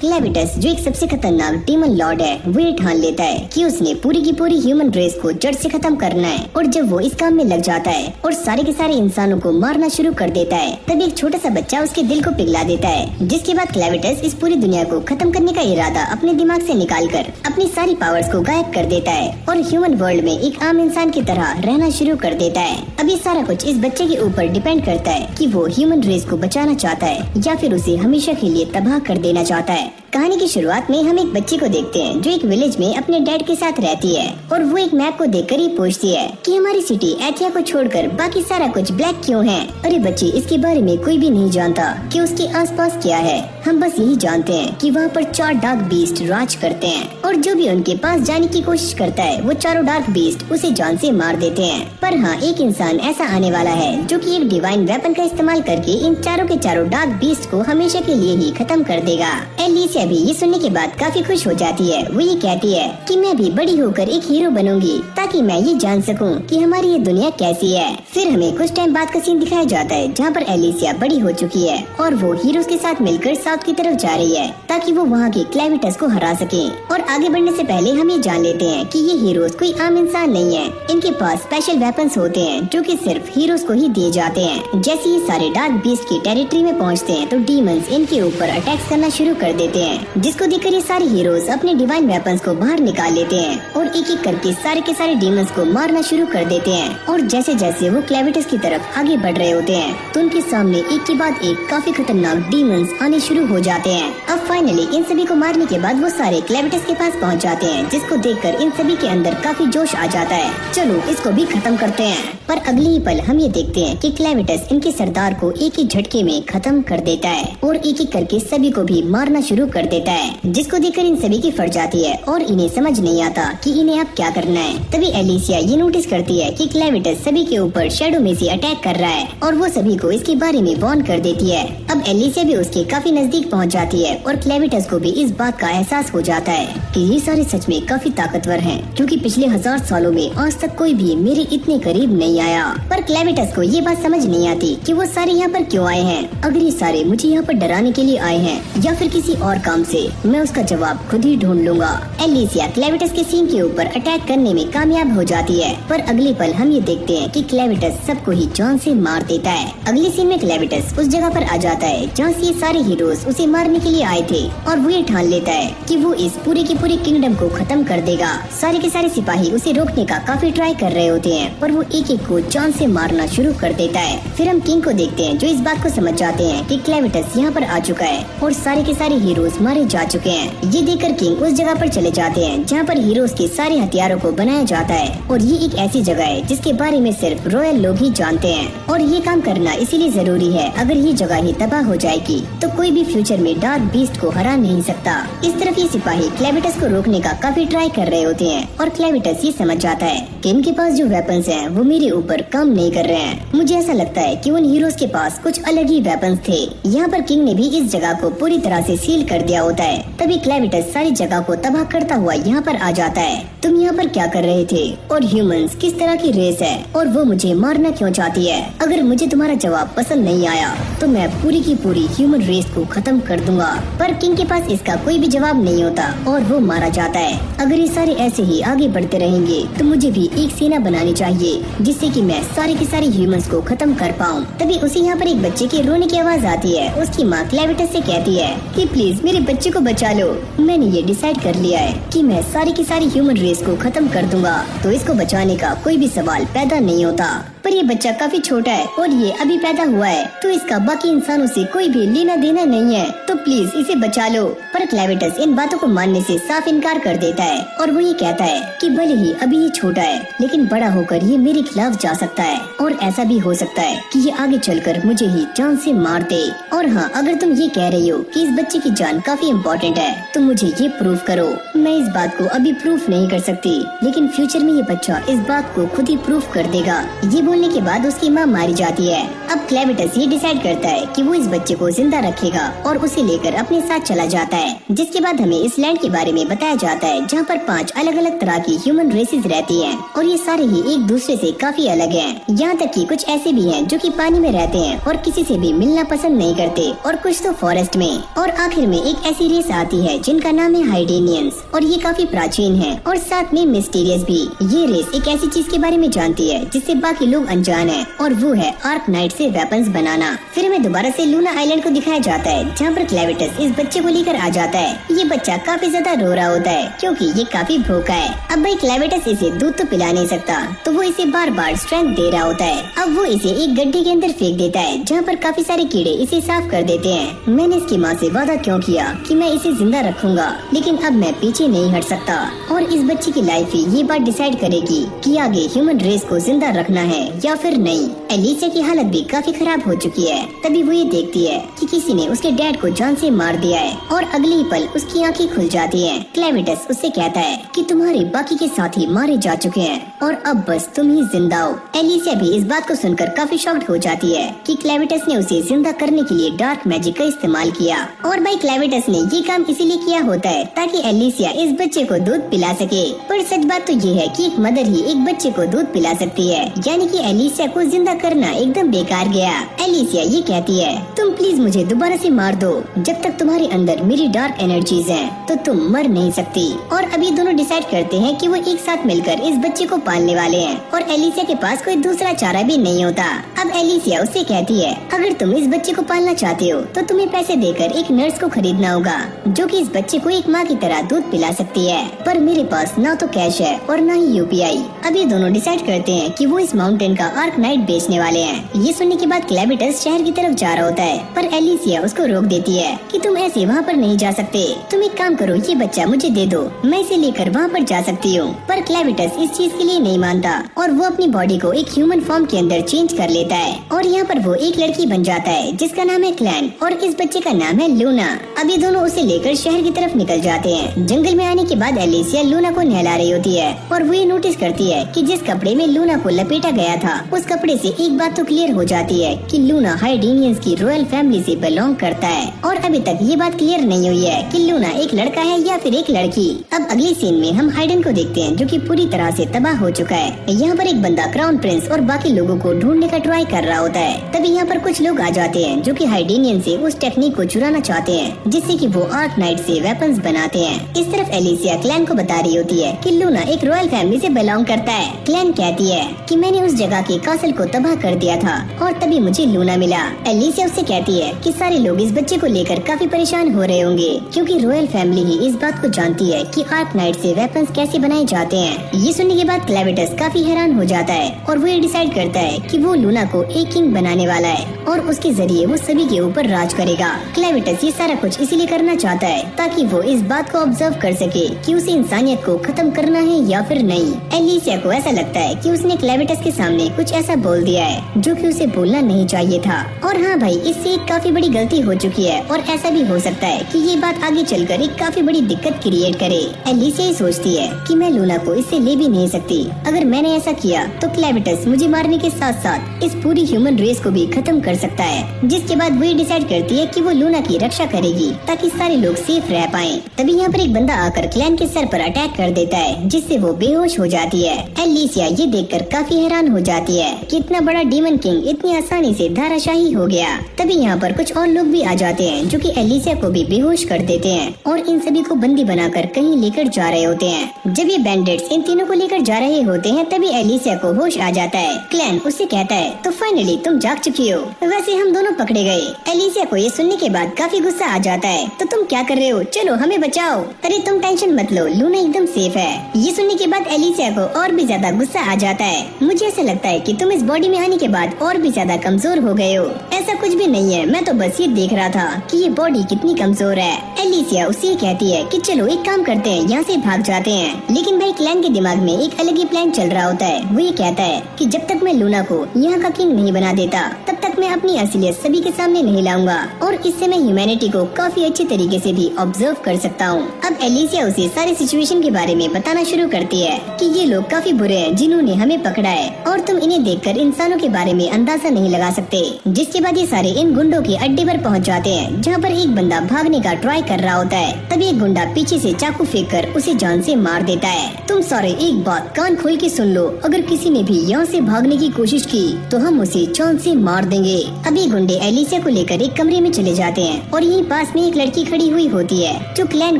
क्लेविटस जो एक सबसे खतरनाक डीमन लॉर्ड है, वो ये ठान लेता है कि उसने पूरी की पूरी ह्यूमन रेस को जड़ से खत्म करना है। और जब वो इस काम में लग जाता है और सारे के सारे इंसानों को मारना शुरू कर देता है, तब एक छोटा सा बच्चा उसके दिल को पिघला देता है। जिसके बाद क्लेविटस इस पूरी दुनिया को खत्म करने का इरादा अपने दिमाग से निकालकर अपनी सारी पावर्स को गायब कर देता है और ह्यूमन वर्ल्ड में एक आम इंसान की तरह रहना शुरू कर देता है। अब ये सारा कुछ इस बच्चे के ऊपर डिपेंड करता है कि वो ह्यूमन रेस को बचाना चाहता है या फिर उसे हमेशा के लिए तबाह कर देना चाहता है। कहानी की शुरुआत में हम एक बच्ची को देखते हैं जो एक विलेज में अपने डैड के साथ रहती है और वो एक मैप को देखकर ये पूछती है कि हमारी सिटी एथिया को छोड़कर बाकी सारा कुछ ब्लैक क्यों है। अरे बच्ची, इसके बारे में कोई भी नहीं जानता कि उसके आसपास क्या है। हम बस यही जानते हैं कि वहाँ पर 4 डार्क बीस्ट राज करते हैं और जो भी उनके पास जाने की कोशिश करता है वो चारों डार्क बीस्ट उसे जान से मार देते हैं। पर हाँ, एक इंसान ऐसा आने वाला है जो कि एक डिवाइन वेपन का इस्तेमाल करके इन चारों के चारों डार्क बीस्ट को हमेशा के लिए ही खत्म कर देगा। एलिसिया भी ये सुनने के बाद काफी खुश हो जाती है। वो ये कहती है कि मैं भी बड़ी होकर एक हीरो बनूंगी ताकि मैं ये जान सकूं कि हमारी ये दुनिया कैसी है। फिर हमें कुछ टाइम बाद का सीन दिखाया जाता है जहाँ पर एलिसिया बड़ी हो चुकी है और वो हीरोज के साथ मिलकर साउथ की तरफ जा रही है ताकि वो वहाँ के क्लेविटस को हरा सके। और आगे बढ़ने से पहले हम ये जान लेते हैं कि ये हीरोज कोई आम इंसान नहीं है। इनके पास स्पेशल वेपन्स होते हैं जो कि सिर्फ हीरोज को ही दिए जाते हैं। जैसे ये सारे डार्क बीस्ट की टेरिटरी में पहुँचते हैं तो डीमंस इनके ऊपर अटैक्स करना शुरू कर देते हैं, जिसको देखकर ये सारे हीरोज अपने डिवाइन वेपन्स को बाहर निकाल लेते हैं और एक एक करके सारे के सारे डीमंस को मारना शुरू कर देते हैं। और जैसे जैसे वो क्लेविटस की तरफ आगे बढ़ रहे होते हैं तो उनके सामने एक के बाद एक काफी खतरनाक डीमंस आने शुरू हो जाते हैं। अब फाइनली इन सभी को मारने के बाद वो सारे क्लेविटस के पास पहुंच जाते हैं, जिसको देखकर इन सभी के अंदर काफी जोश आ जाता है। चलो इसको भी खत्म करते हैं। पर अगले ही पल हम ये देखते हैं कि क्लेविटस इनके सरदार को एक ही झटके में खत्म कर देता है और एक एक करके सभी को भी मारना शुरू कर देता है, जिसको देखकर इन सभी की फट जाती है और इन्हें समझ नहीं आता कि इन्हें अब क्या करना है। तभी एलिसिया ये नोटिस करती है कि क्लेविटस सभी के ऊपर शैडो में से अटैक कर रहा है और वो सभी को इसके बारे में वार्न कर देती है। अब एलिसिया भी उसके काफी नजदीक पहुंच जाती है और क्लेविटस को भी इस बात का एहसास हो जाता है कि ये सारे सच में काफी ताकतवर हैं, क्योंकि पिछले 1000 सालों में आज तक कोई भी मेरे इतने करीब नहीं आया। पर क्लेविटस को ये बात समझ नहीं आती कि वो सारे यहाँ पर क्यों आए हैं। अगर ये सारे मुझे यहाँ पर डराने के लिए आए हैं या फिर किसी और काम से, मैं उसका जवाब खुद ही ढूंढ लूंगा। एलिसिया क्लेविटस के सीन के ऊपर अटैक करने में कामयाब हो जाती है, पर अगले पल हम ये देखते हैं कि क्लेविटस सबको ही जान से मार देता है। अगले सीन में क्लेविटस उस जगह पर आ जाता है जहाँ से ये सारे हीरोज उसे मारने के लिए आए थे और वो ये ठान लेता है कि वो इस पूरे की पूरी किंगडम को खत्म कर देगा। सारे के सारे सिपाही उसे रोकने का काफी ट्राई कर रहे होते हैं, पर वो एक एक को जान से मारना शुरू कर देता है। फिर हम किंग को देखते हैं जो इस बात को समझ जाते हैं कि क्लेविटस यहाँ पर आ चुका है और सारे के सारे हीरोज मारे जा चुके हैं। ये देखकर किंग उस जगह पर चले जाते हैं जहाँ पर हीरोज के सारे हथियारों को बनाया जाता है और ये एक ऐसी जगह है जिसके बारे में सिर्फ रॉयल लोग ही जानते हैं और ये काम करना इसीलिए जरूरी है। अगर ये जगह ही तबाह हो जाएगी तो कोई भी फ्यूचर में डार्क बीस्ट को हरा नहीं सकता। इस तरफ ये सिपाही क्लेविटस को रोकने का काफी ट्राई कर रहे होते हैं और क्लेविटस ये समझ जाता है कि इनके पास जो वेपन्स हैं वो मेरे ऊपर काम नहीं कर रहे हैं। मुझे ऐसा लगता है कि उन हीरोज के पास कुछ अलग ही वेपन्स थे। यहाँ पर किंग ने भी इस जगह को पूरी तरह से सील कर दिया होता है। तभी क्लेविटस सारी जगह को तबाह करता हुआ यहाँ पर आ जाता है। तुम यहाँ पर क्या कर रहे थे और ह्यूमंस किस तरह की रेस है और वो मुझे मारना क्यों चाहती है? अगर मुझे तुम्हारा जवाब पसंद नहीं आया तो मैं पूरी की पूरी ह्यूमन रेस को खत्म कर दूंगा। पर किंग के पास इसका कोई भी जवाब नहीं होता और वो मारा जाता है। अगर ये सारे ऐसे ही आगे बढ़ते रहेंगे तो मुझे भी एक सेना बनानी चाहिए जिससे कि मैं सारे के सारे ह्यूमंस को खत्म कर पाऊँ। तभी उसे यहाँ पर एक बच्चे के रोने की आवाज आती है। उसकी माँ क्लेविटस से कहती है कि प्लीज मेरे बच्चे को बचा लो। मैंने ये डिसाइड कर लिया है कि मैं सारी की सारी ह्यूमन रेस को खत्म कर दूंगा, तो इसको बचाने का कोई भी सवाल पैदा नहीं होता। पर ये बच्चा काफी छोटा है और ये अभी पैदा हुआ है, तो इसका बाकी इंसानों से कोई भी लेना देना नहीं है, तो प्लीज इसे बचा लो। पर क्लेविटस इन बातों को मानने से साफ इनकार कर देता है और वो ये कहता है कि भले ही अभी ये छोटा है लेकिन बड़ा होकर ये मेरे खिलाफ जा सकता है और ऐसा भी हो सकता है कि ये आगे चलकर मुझे ही जान से मार दे। और हाँ, अगर तुम ये कह रही हो कि इस बच्चे की जान काफी इम्पोर्टेंट है तो मुझे ये प्रूव करो। मैं इस बात को अभी प्रूफ नहीं कर सकती, लेकिन फ्यूचर में ये बच्चा इस बात को खुद ही प्रूफ कर देगा। ये बोलने के बाद उसकी माँ मारी जाती है। अब क्लेविटस ये डिसाइड करता है कि वो इस बच्चे को जिंदा रखेगा और उसे लेकर अपने साथ चला जाता है। जिसके बाद हमें इस लैंड के बारे में बताया जाता है जहाँ पर 5 अलग अलग तरह की ह्यूमन रेसेस रहती हैं और ये सारे ही एक दूसरे से काफी अलग हैं। यहाँ तक कि कुछ ऐसे भी हैं जो कि पानी में रहते हैं और किसी से भी मिलना पसंद नहीं करते और कुछ तो फॉरेस्ट में। और आखिर में एक ऐसी रेस आती है जिनका नाम है हाइडेनियंस और ये काफी प्राचीन है और साथ में मिस्टीरियस भी। ये रेस एक ऐसी चीज के बारे में जानती है जिससे बाकी लोग अनजान है और वो है आर्कनाइट से वेपन्स बनाना। फिर हमें दोबारा से लूना आइलैंड को दिखाया जाता है जहाँ पर क्लेविटस इस बच्चे को लेकर आ जाता है। ये बच्चा काफी ज्यादा रो रहा होता है क्योंकि ये काफी भूखा है। अब भाई क्लेविटस इसे दूध तो पिला नहीं सकता तो वो इसे बार बार स्ट्रेंथ दे रहा होता है। अब वो इसे एक गड्ढे के अंदर फेंक देता है जहाँ पर काफी सारे कीड़े इसे साफ कर देते हैं। मैंने इसकी माँ से वादा क्यों किया कि मैं इसे जिंदा रखूंगा, लेकिन अब मैं पीछे नहीं हट सकता और इस बच्चे की लाइफ ही ये बात डिसाइड करेगी कि आगे ह्यूमन रेस को जिंदा रखना है या फिर नहीं। एलिसिया की हालत भी काफी खराब हो चुकी है। तभी वो ये देखती है कि किसी ने उसके डैड को जान से मार दिया है और अगले ही पल उसकी आंखें खुल जाती हैं। क्लेविटस उससे कहता है कि तुम्हारे बाकी के साथी मारे जा चुके हैं और अब बस तुम ही जिंदा हो। एलिसिया भी इस बात को सुनकर काफी शॉक्ड हो जाती है कि क्लेविटस ने उसे जिंदा करने के लिए डार्क मैजिक का इस्तेमाल किया और भाई क्लेविटस ने ये काम इसीलिए किया होता है ताकि एलिसिया इस बच्चे को दूध पिला सके। पर सच बात तो ये है कि एक मदर ही एक बच्चे को दूध पिला सकती है, यानी कि एलिसिया को जिंदा करना एकदम बेकार गया। एलिसिया ये कहती है तुम प्लीज मुझे दोबारा से मार दो, जब तक तुम्हारे अंदर मेरी डार्क एनर्जीज हैं तो तुम मर नहीं सकती। और अभी दोनों डिसाइड करते हैं कि वो एक साथ मिलकर इस बच्चे को पालने वाले हैं और एलिसिया के पास कोई दूसरा चारा भी नहीं होता। अब एलिसिया उससे कहती है अगर तुम इस बच्चे को पालना चाहते हो तो तुम्हें पैसे देकर एक नर्स को खरीदना होगा जो कि इस बच्चे को एक माँ की तरह दूध पिला सकती है, पर मेरे पास ना तो कैश है और ना ही यूपीआई। अब ये दोनों डिसाइड करते हैं कि वो इस माउंटेन का आर्कनाइट बेचने वाले हैं। ये सुनने के बाद क्लेविटस शहर की तरफ जा रहा होता है पर एलिसिया उसको रोक देती है कि तुम ऐसे वहाँ पर नहीं जा सकते, तुम एक काम करो ये बच्चा मुझे दे दो, मैं इसे लेकर वहाँ पर जा सकती हूँ। पर क्लेविटस इस चीज के लिए नहीं मानता और वो अपनी बॉडी को एक ह्यूमन फॉर्म के अंदर चेंज कर लेता है और यहाँ पर वो एक लड़की बन जाता है जिसका नाम है क्लैन और इस बच्चे का नाम है लूना। अब ये दोनों उसे लेकर शहर की तरफ निकल जाते हैं। जंगल में आने के बाद एलिसिया लूना को नहला रही होती है और वो ये नोटिस करती है कि जिस कपड़े में लूना को लपेटा गया था उस कपड़े से एक बात तो क्लियर हो जाती है कि लूना हाइडेनियंस की रॉयल फैमिली से बिलोंग करता है और अभी तक ये बात क्लियर नहीं हुई है कि लूना एक लड़का है या फिर एक लड़की। अब अगले सीन में हम हाइडन को देखते हैं जो कि पूरी तरह से तबाह हो चुका है। यहाँ पर एक बंदा क्राउन प्रिंस और बाकी लोगों को ढूंढने का ट्राई कर रहा होता है। तभी यहाँ पर कुछ लोग आ जाते हैं जो कि हाइडेनियन से उस टेक्निक को चुराना चाहते हैं जिससे कि वो आर्कनाइट से वेपन्स बनाते हैं। इस तरफ एलिसिया क्लैन को बता रही होती है कि लूना एक रॉयल फैमिली से बिलोंग करता है। क्लैन कहती है कि मैंने उस जगह के कासल को तबाह कर दिया था और तभी मुझे लूना मिला। एलिसिया उससे कहती है कि सारे लोग इस बच्चे को लेकर काफी परेशान हो रहे होंगे क्योंकि रॉयल फैमिली ही इस बात को जानती है कि आर्कनाइट से वेपन्स कैसे बनाए जाते हैं। ये सुनने के बाद क्लेविटस काफी हैरान हो जाता है और वो ये डिसाइड करता है कि वो लूना को एक किंग बनाने वाला है और उसके जरिए वो सभी के ऊपर राज करेगा। क्लेविटस ये सारा कुछ इसीलिए करना चाहता है ताकि वो इस बात को ऑब्जर्व कर सके कि उसे इंसानियत को खत्म करना है या फिर नहीं। एलिसिया को ऐसा लगता है कि उसने क्लेविटस के सामने कुछ ऐसा बोल दिया है जो कि उसे बोलना नहीं चाहिए था। और हाँ भाई, इससे एक काफी बड़ी गलती हो चुकी है और ऐसा भी हो सकता है कि ये बात आगे चलकर एक काफी बड़ी दिक्कत क्रिएट करे। एलिसिया ये सोचती है कि मैं लूना को इससे ले भी नहीं सकती। अगर मैंने ऐसा किया तो क्लेविटस मुझे मारने के साथ साथ इस पूरी ह्यूमन रेस को भी खत्म कर सकता है। जिसके बाद वो डिसाइड करती है कि वो लूना की रक्षा करेगी ताकि सारे लोग सेफ रह पाएं। तभी यहाँ पर एक बंदा आकर क्लैन के सर पर अटैक कर देता है जिससे वो बेहोश हो जाती है। एलिसिया ये देखकर काफी हैरान हो जाती है कि इतना बड़ा डीमन किंग इतनी आसानी से धाराशाही हो गया। तभी यहाँ पर कुछ और लोग भी आ जाते हैं जो कि एलिसिया को भी बेहोश कर देते हैं और इन सभी को बंदी बनाकर कहीं लेकर जा रहे होते हैं। जब ये बैंडिट्स इन तीनों को लेकर जा रहे होते हैं तभी एलिसिया को होश आ जाता है। क्लैन उससे कहता है तो फाइनली तुम जाग चुकी हो, वैसे हम दोनों पकड़े गए। एलिसिया को ये सुनने के बाद काफी गुस्सा आ जाता है। तो तुम क्या कर रहे हो, चलो हमें बचाओ। अरे तुम टेंशन मत लो, लूना एकदम सेफ है। ये सुनने के बाद एलिसिया को और भी ज्यादा गुस्सा आ जाता है। मुझे ऐसा लगता है कि तुम इस बॉडी में आने के बाद और भी ज्यादा कमजोर हो गए हो। ऐसा कुछ भी नहीं है, मैं तो बस ये देख रहा था कि ये बॉडी कितनी कमजोर है। एलिसिया उससे कहती है कि चलो एक काम करते हैं, यहाँ से भाग जाते हैं। लेकिन भाई क्लैन के दिमाग में एक अलग ही प्लान चल रहा होता है। वो ये कहता है कि जब तक मैं लूना को यहाँ का किंग नहीं बना देता तब तक मैं अपनी असलियत सभी के सामने नहीं लाऊंगा और इससे मैं ह्यूमैनिटी को काफी अच्छे तरीके से भी ऑब्जर्व कर सकता हूँ। अब एलिसिया उसे सारे सिचुएशन के बारे में बताना शुरू करती है कि ये लोग काफी बुरे हैं जिन्होंने हमें पकड़ा है और तुम इन्हें देखकर इंसानों के बारे में अंदाजा नहीं लगा सकते। जिसके बाद ये सारे इन गुंडों के अड्डे पर पहुँच जाते हैं जहाँ पर एक बंदा भागने का ट्राई कर रहा होता है। तभी एक गुंडा पीछे से चाकू फेंक कर उसे जान से मार देता है। तुम सारे एक बात कान खोल के सुन लो, अगर किसी ने भी यहाँ से भागने की कोशिश की तो हम उसे जान से मार देंगे। अभी गुंडे एलिसिया को लेकर एक कमरे में चले जाते हैं और यहीं पास में एक लड़की खड़ी हुई होती है जो क्लैन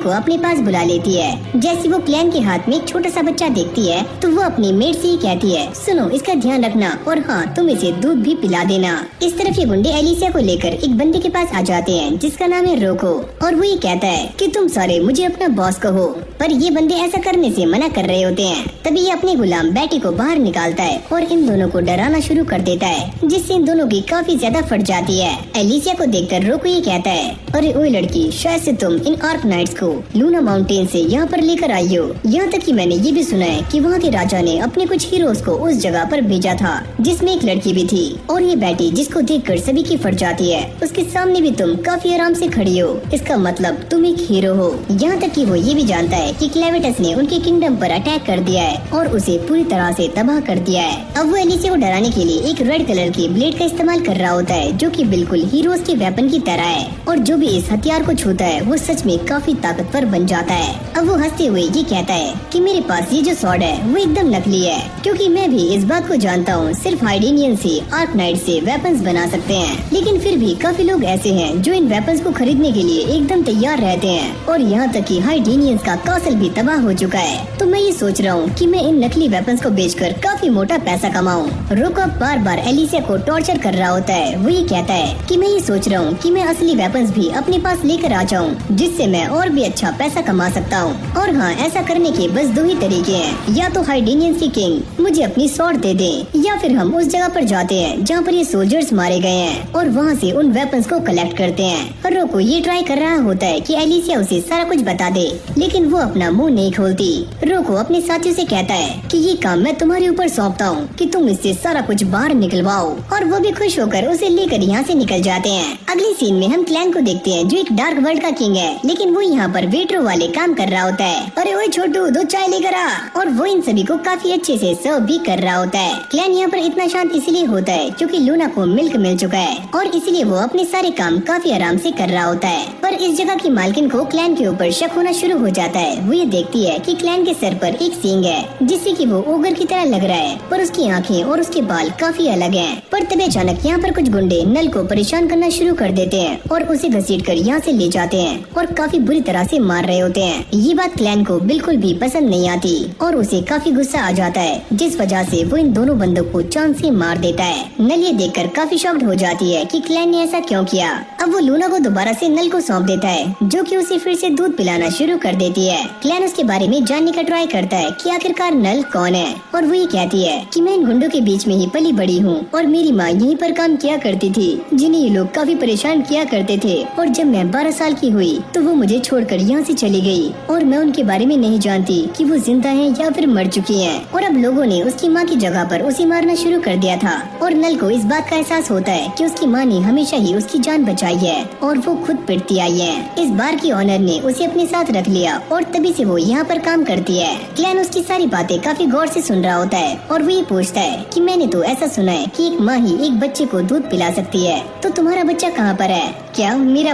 को अपने पास बुला लेती है। जैसे वो क्लैन के हाथ में एक छोटा सा बच्चा देखती है तो वो अपनी मेट से ही कहती है, सुनो इसका ध्यान रखना और हाँ तुम इसे दूध भी पिला देना। इस तरफ ये गुंडे एलिसिया को लेकर एक बंदे के पास आ जाते हैं जिसका नाम है रोको और वो ये कहता है कि तुम सारे मुझे अपना बॉस कहो, पर ये बंदे ऐसा करने से मना कर रहे होते हैं। तभी ये अपने गुलाम बैटी को बाहर निकालता है और इन दोनों को डराना शुरू कर देता है जिससे इन दोनों की काफी ज्यादा फट जाती है। एलिसिया को देखकर रोको ये कहता है, अरे ओए लड़की, शायद से तुम इन आर्क नाइट्स को लूना माउंटेन से यहाँ पर लेकर आई हो। यहाँ तक कि मैंने ये भी सुना है कि वहाँ के राजा ने अपने कुछ हीरोज को उस जगह पर भेजा था जिसमें एक लड़की भी थी और ये बैटी जिसको देखकर सभी की फट जाती है उसके सामने भी तुम काफी आराम से खड़ी हो। इसका मतलब तुम एक हीरो हो। यहाँ तक कि वो ये भी जानता है कि क्लेविटस ने उनके किंगडम पर अटैक कर दिया है और उसे पूरी तरह से तबाह कर दिया है। अब वो एलिसिया को डराने के लिए एक रेड कलर की ब्लेड का इस्तेमाल कर रहा होता है जो कि बिल्कुल हीरोज के वेपन की तरह है और जो भी इस हथियार को छूता है वो सच में काफी ताकतवर बन जाता है। अब वो हंसते हुए ये कहता है कि मेरे पास ये जो स्वॉर्ड है वो एकदम नकली है क्योंकि मैं भी इस बात को जानता हूँ सिर्फ हाइडेनियन से आर्क नाइट से वेपन्स बना सकते हैं, लेकिन फिर भी काफी लोग ऐसे हैं जो इन वेपन्स को खरीदने के लिए एकदम तैयार रहते हैं और यहाँ तक कि हाइडेनियंस का कासल भी तबाह हो चुका है। तो मैं ये सोच रहा हूँ कि मैं इन नकली वेपन्स को बेचकर काफी मोटा पैसा कमाऊँ। रोको बार बार एलिसिया को टॉर्चर कर रहा होता है। वो ये कहता है कि मैं ये सोच रहा हूँ कि मैं असली वेपन्स भी अपने पास लेकर आ जाऊँ जिससे मैं और भी अच्छा पैसा कमा सकता हूँ। और हाँ, ऐसा करने के बस दो ही तरीके हैं, या तो हाइडेनियंस की किंग मुझे अपनी स्वॉर्ड दे दे या फिर हम उस जगह पर जाते हैं जहाँ पर ये सोल्जर्स मारे गए हैं और वहाँ से उन वेपन्स को कलेक्ट करते हैं। रोको ये ट्राई कर रहा होता है कि एलिसिया उसे सारा कुछ बता दे, लेकिन वो अपना मुंह नहीं खोलती। रोको अपने साथियों से कहता है कि ये काम मैं तुम्हारे ऊपर सौंपता हूँ कि तुम इससे सारा कुछ बाहर निकलवाओ और वो भी खुश होकर उसे लेकर यहाँ से निकल जाते हैं। अगली सीन में हम क्लैन को देखते हैं जो एक डार्क वर्ल्ड का किंग है, लेकिन वो यहाँ पर वेटरों वाले काम कर रहा होता है। अरे ओए छोटू, दो चाय लेकर आ। और वो इन सभी को काफी अच्छे से सर्व भी कर रहा होता है। क्लैन यहाँ पर इतना शांत इसलिए होता है क्योंकि लूना को मिल्क मिल चुका है और इसलिए वो अपने सारे काम काफी आराम से कर रहा होता है। पर इस जगह की मालकिन को क्लैन के ऊपर शक होना शुरू हो जाता है। वो ये देखती है कि क्लैन के सर पर एक सींग है जिससे कि वो ओगर की तरह लग रहा है, पर उसकी आंखें और उसके बाल काफी अलग हैं। पर तभी अचानक यहाँ पर कुछ गुंडे नल को परेशान करना शुरू कर देते हैं और उसे घसीटकर यहाँ से ले जाते हैं और काफी बुरी तरह से मार रहे होते हैं। ये बात क्लैन को बिल्कुल भी पसंद नहीं आती और उसे काफी गुस्सा आ जाता है, जिस वजह से वो इन दोनों बंदों को चांद से मार देता है। नल ये देखकर काफी शॉक्ड हो जाती है कि क्लैन ने ऐसा क्यों किया। अब वो लूना को दोबारा से नल को सौंप देता है जो कि उसे फिर से दूध पिलाना शुरू कर देती है। क्लैन उसके बारे में जानने का ट्राई करता है कि आखिरकार नल कौन है और वो ये कहती है कि मैं इन गुंडों के बीच में ही पली बड़ी हूँ और मेरी माँ यहीं पर काम किया करती थी जिन्हें ये लोग काफी परेशान किया करते थे और जब मैं 12 साल की हुई तो वो मुझे छोड़कर यहाँ से चली गई और मैं उनके बारे में नहीं जानती कि वो जिंदा हैं या फिर मर चुकी हैं। और अब लोगों ने उसकी माँ की जगह पर उसे मारना शुरू कर दिया था और नल को इस बात का एहसास होता है कि उसकी माँ ने हमेशा ही उसकी जान बचाई है और वो खुद पिटती आई है। इस बार की ऑनर ने उसे अपने साथ रख लिया और तभी से वो यहाँ पर काम करती है। क्लैन उसकी सारी बातें काफी गौर से सुन रहा होता है और वो ये पूछता है कि मैंने तो ऐसा सुना है कि एक माँ ही एक बच्चे को दूध पिला सकती है, तो तुम्हारा बच्चा कहाँ पर है? क्या मेरा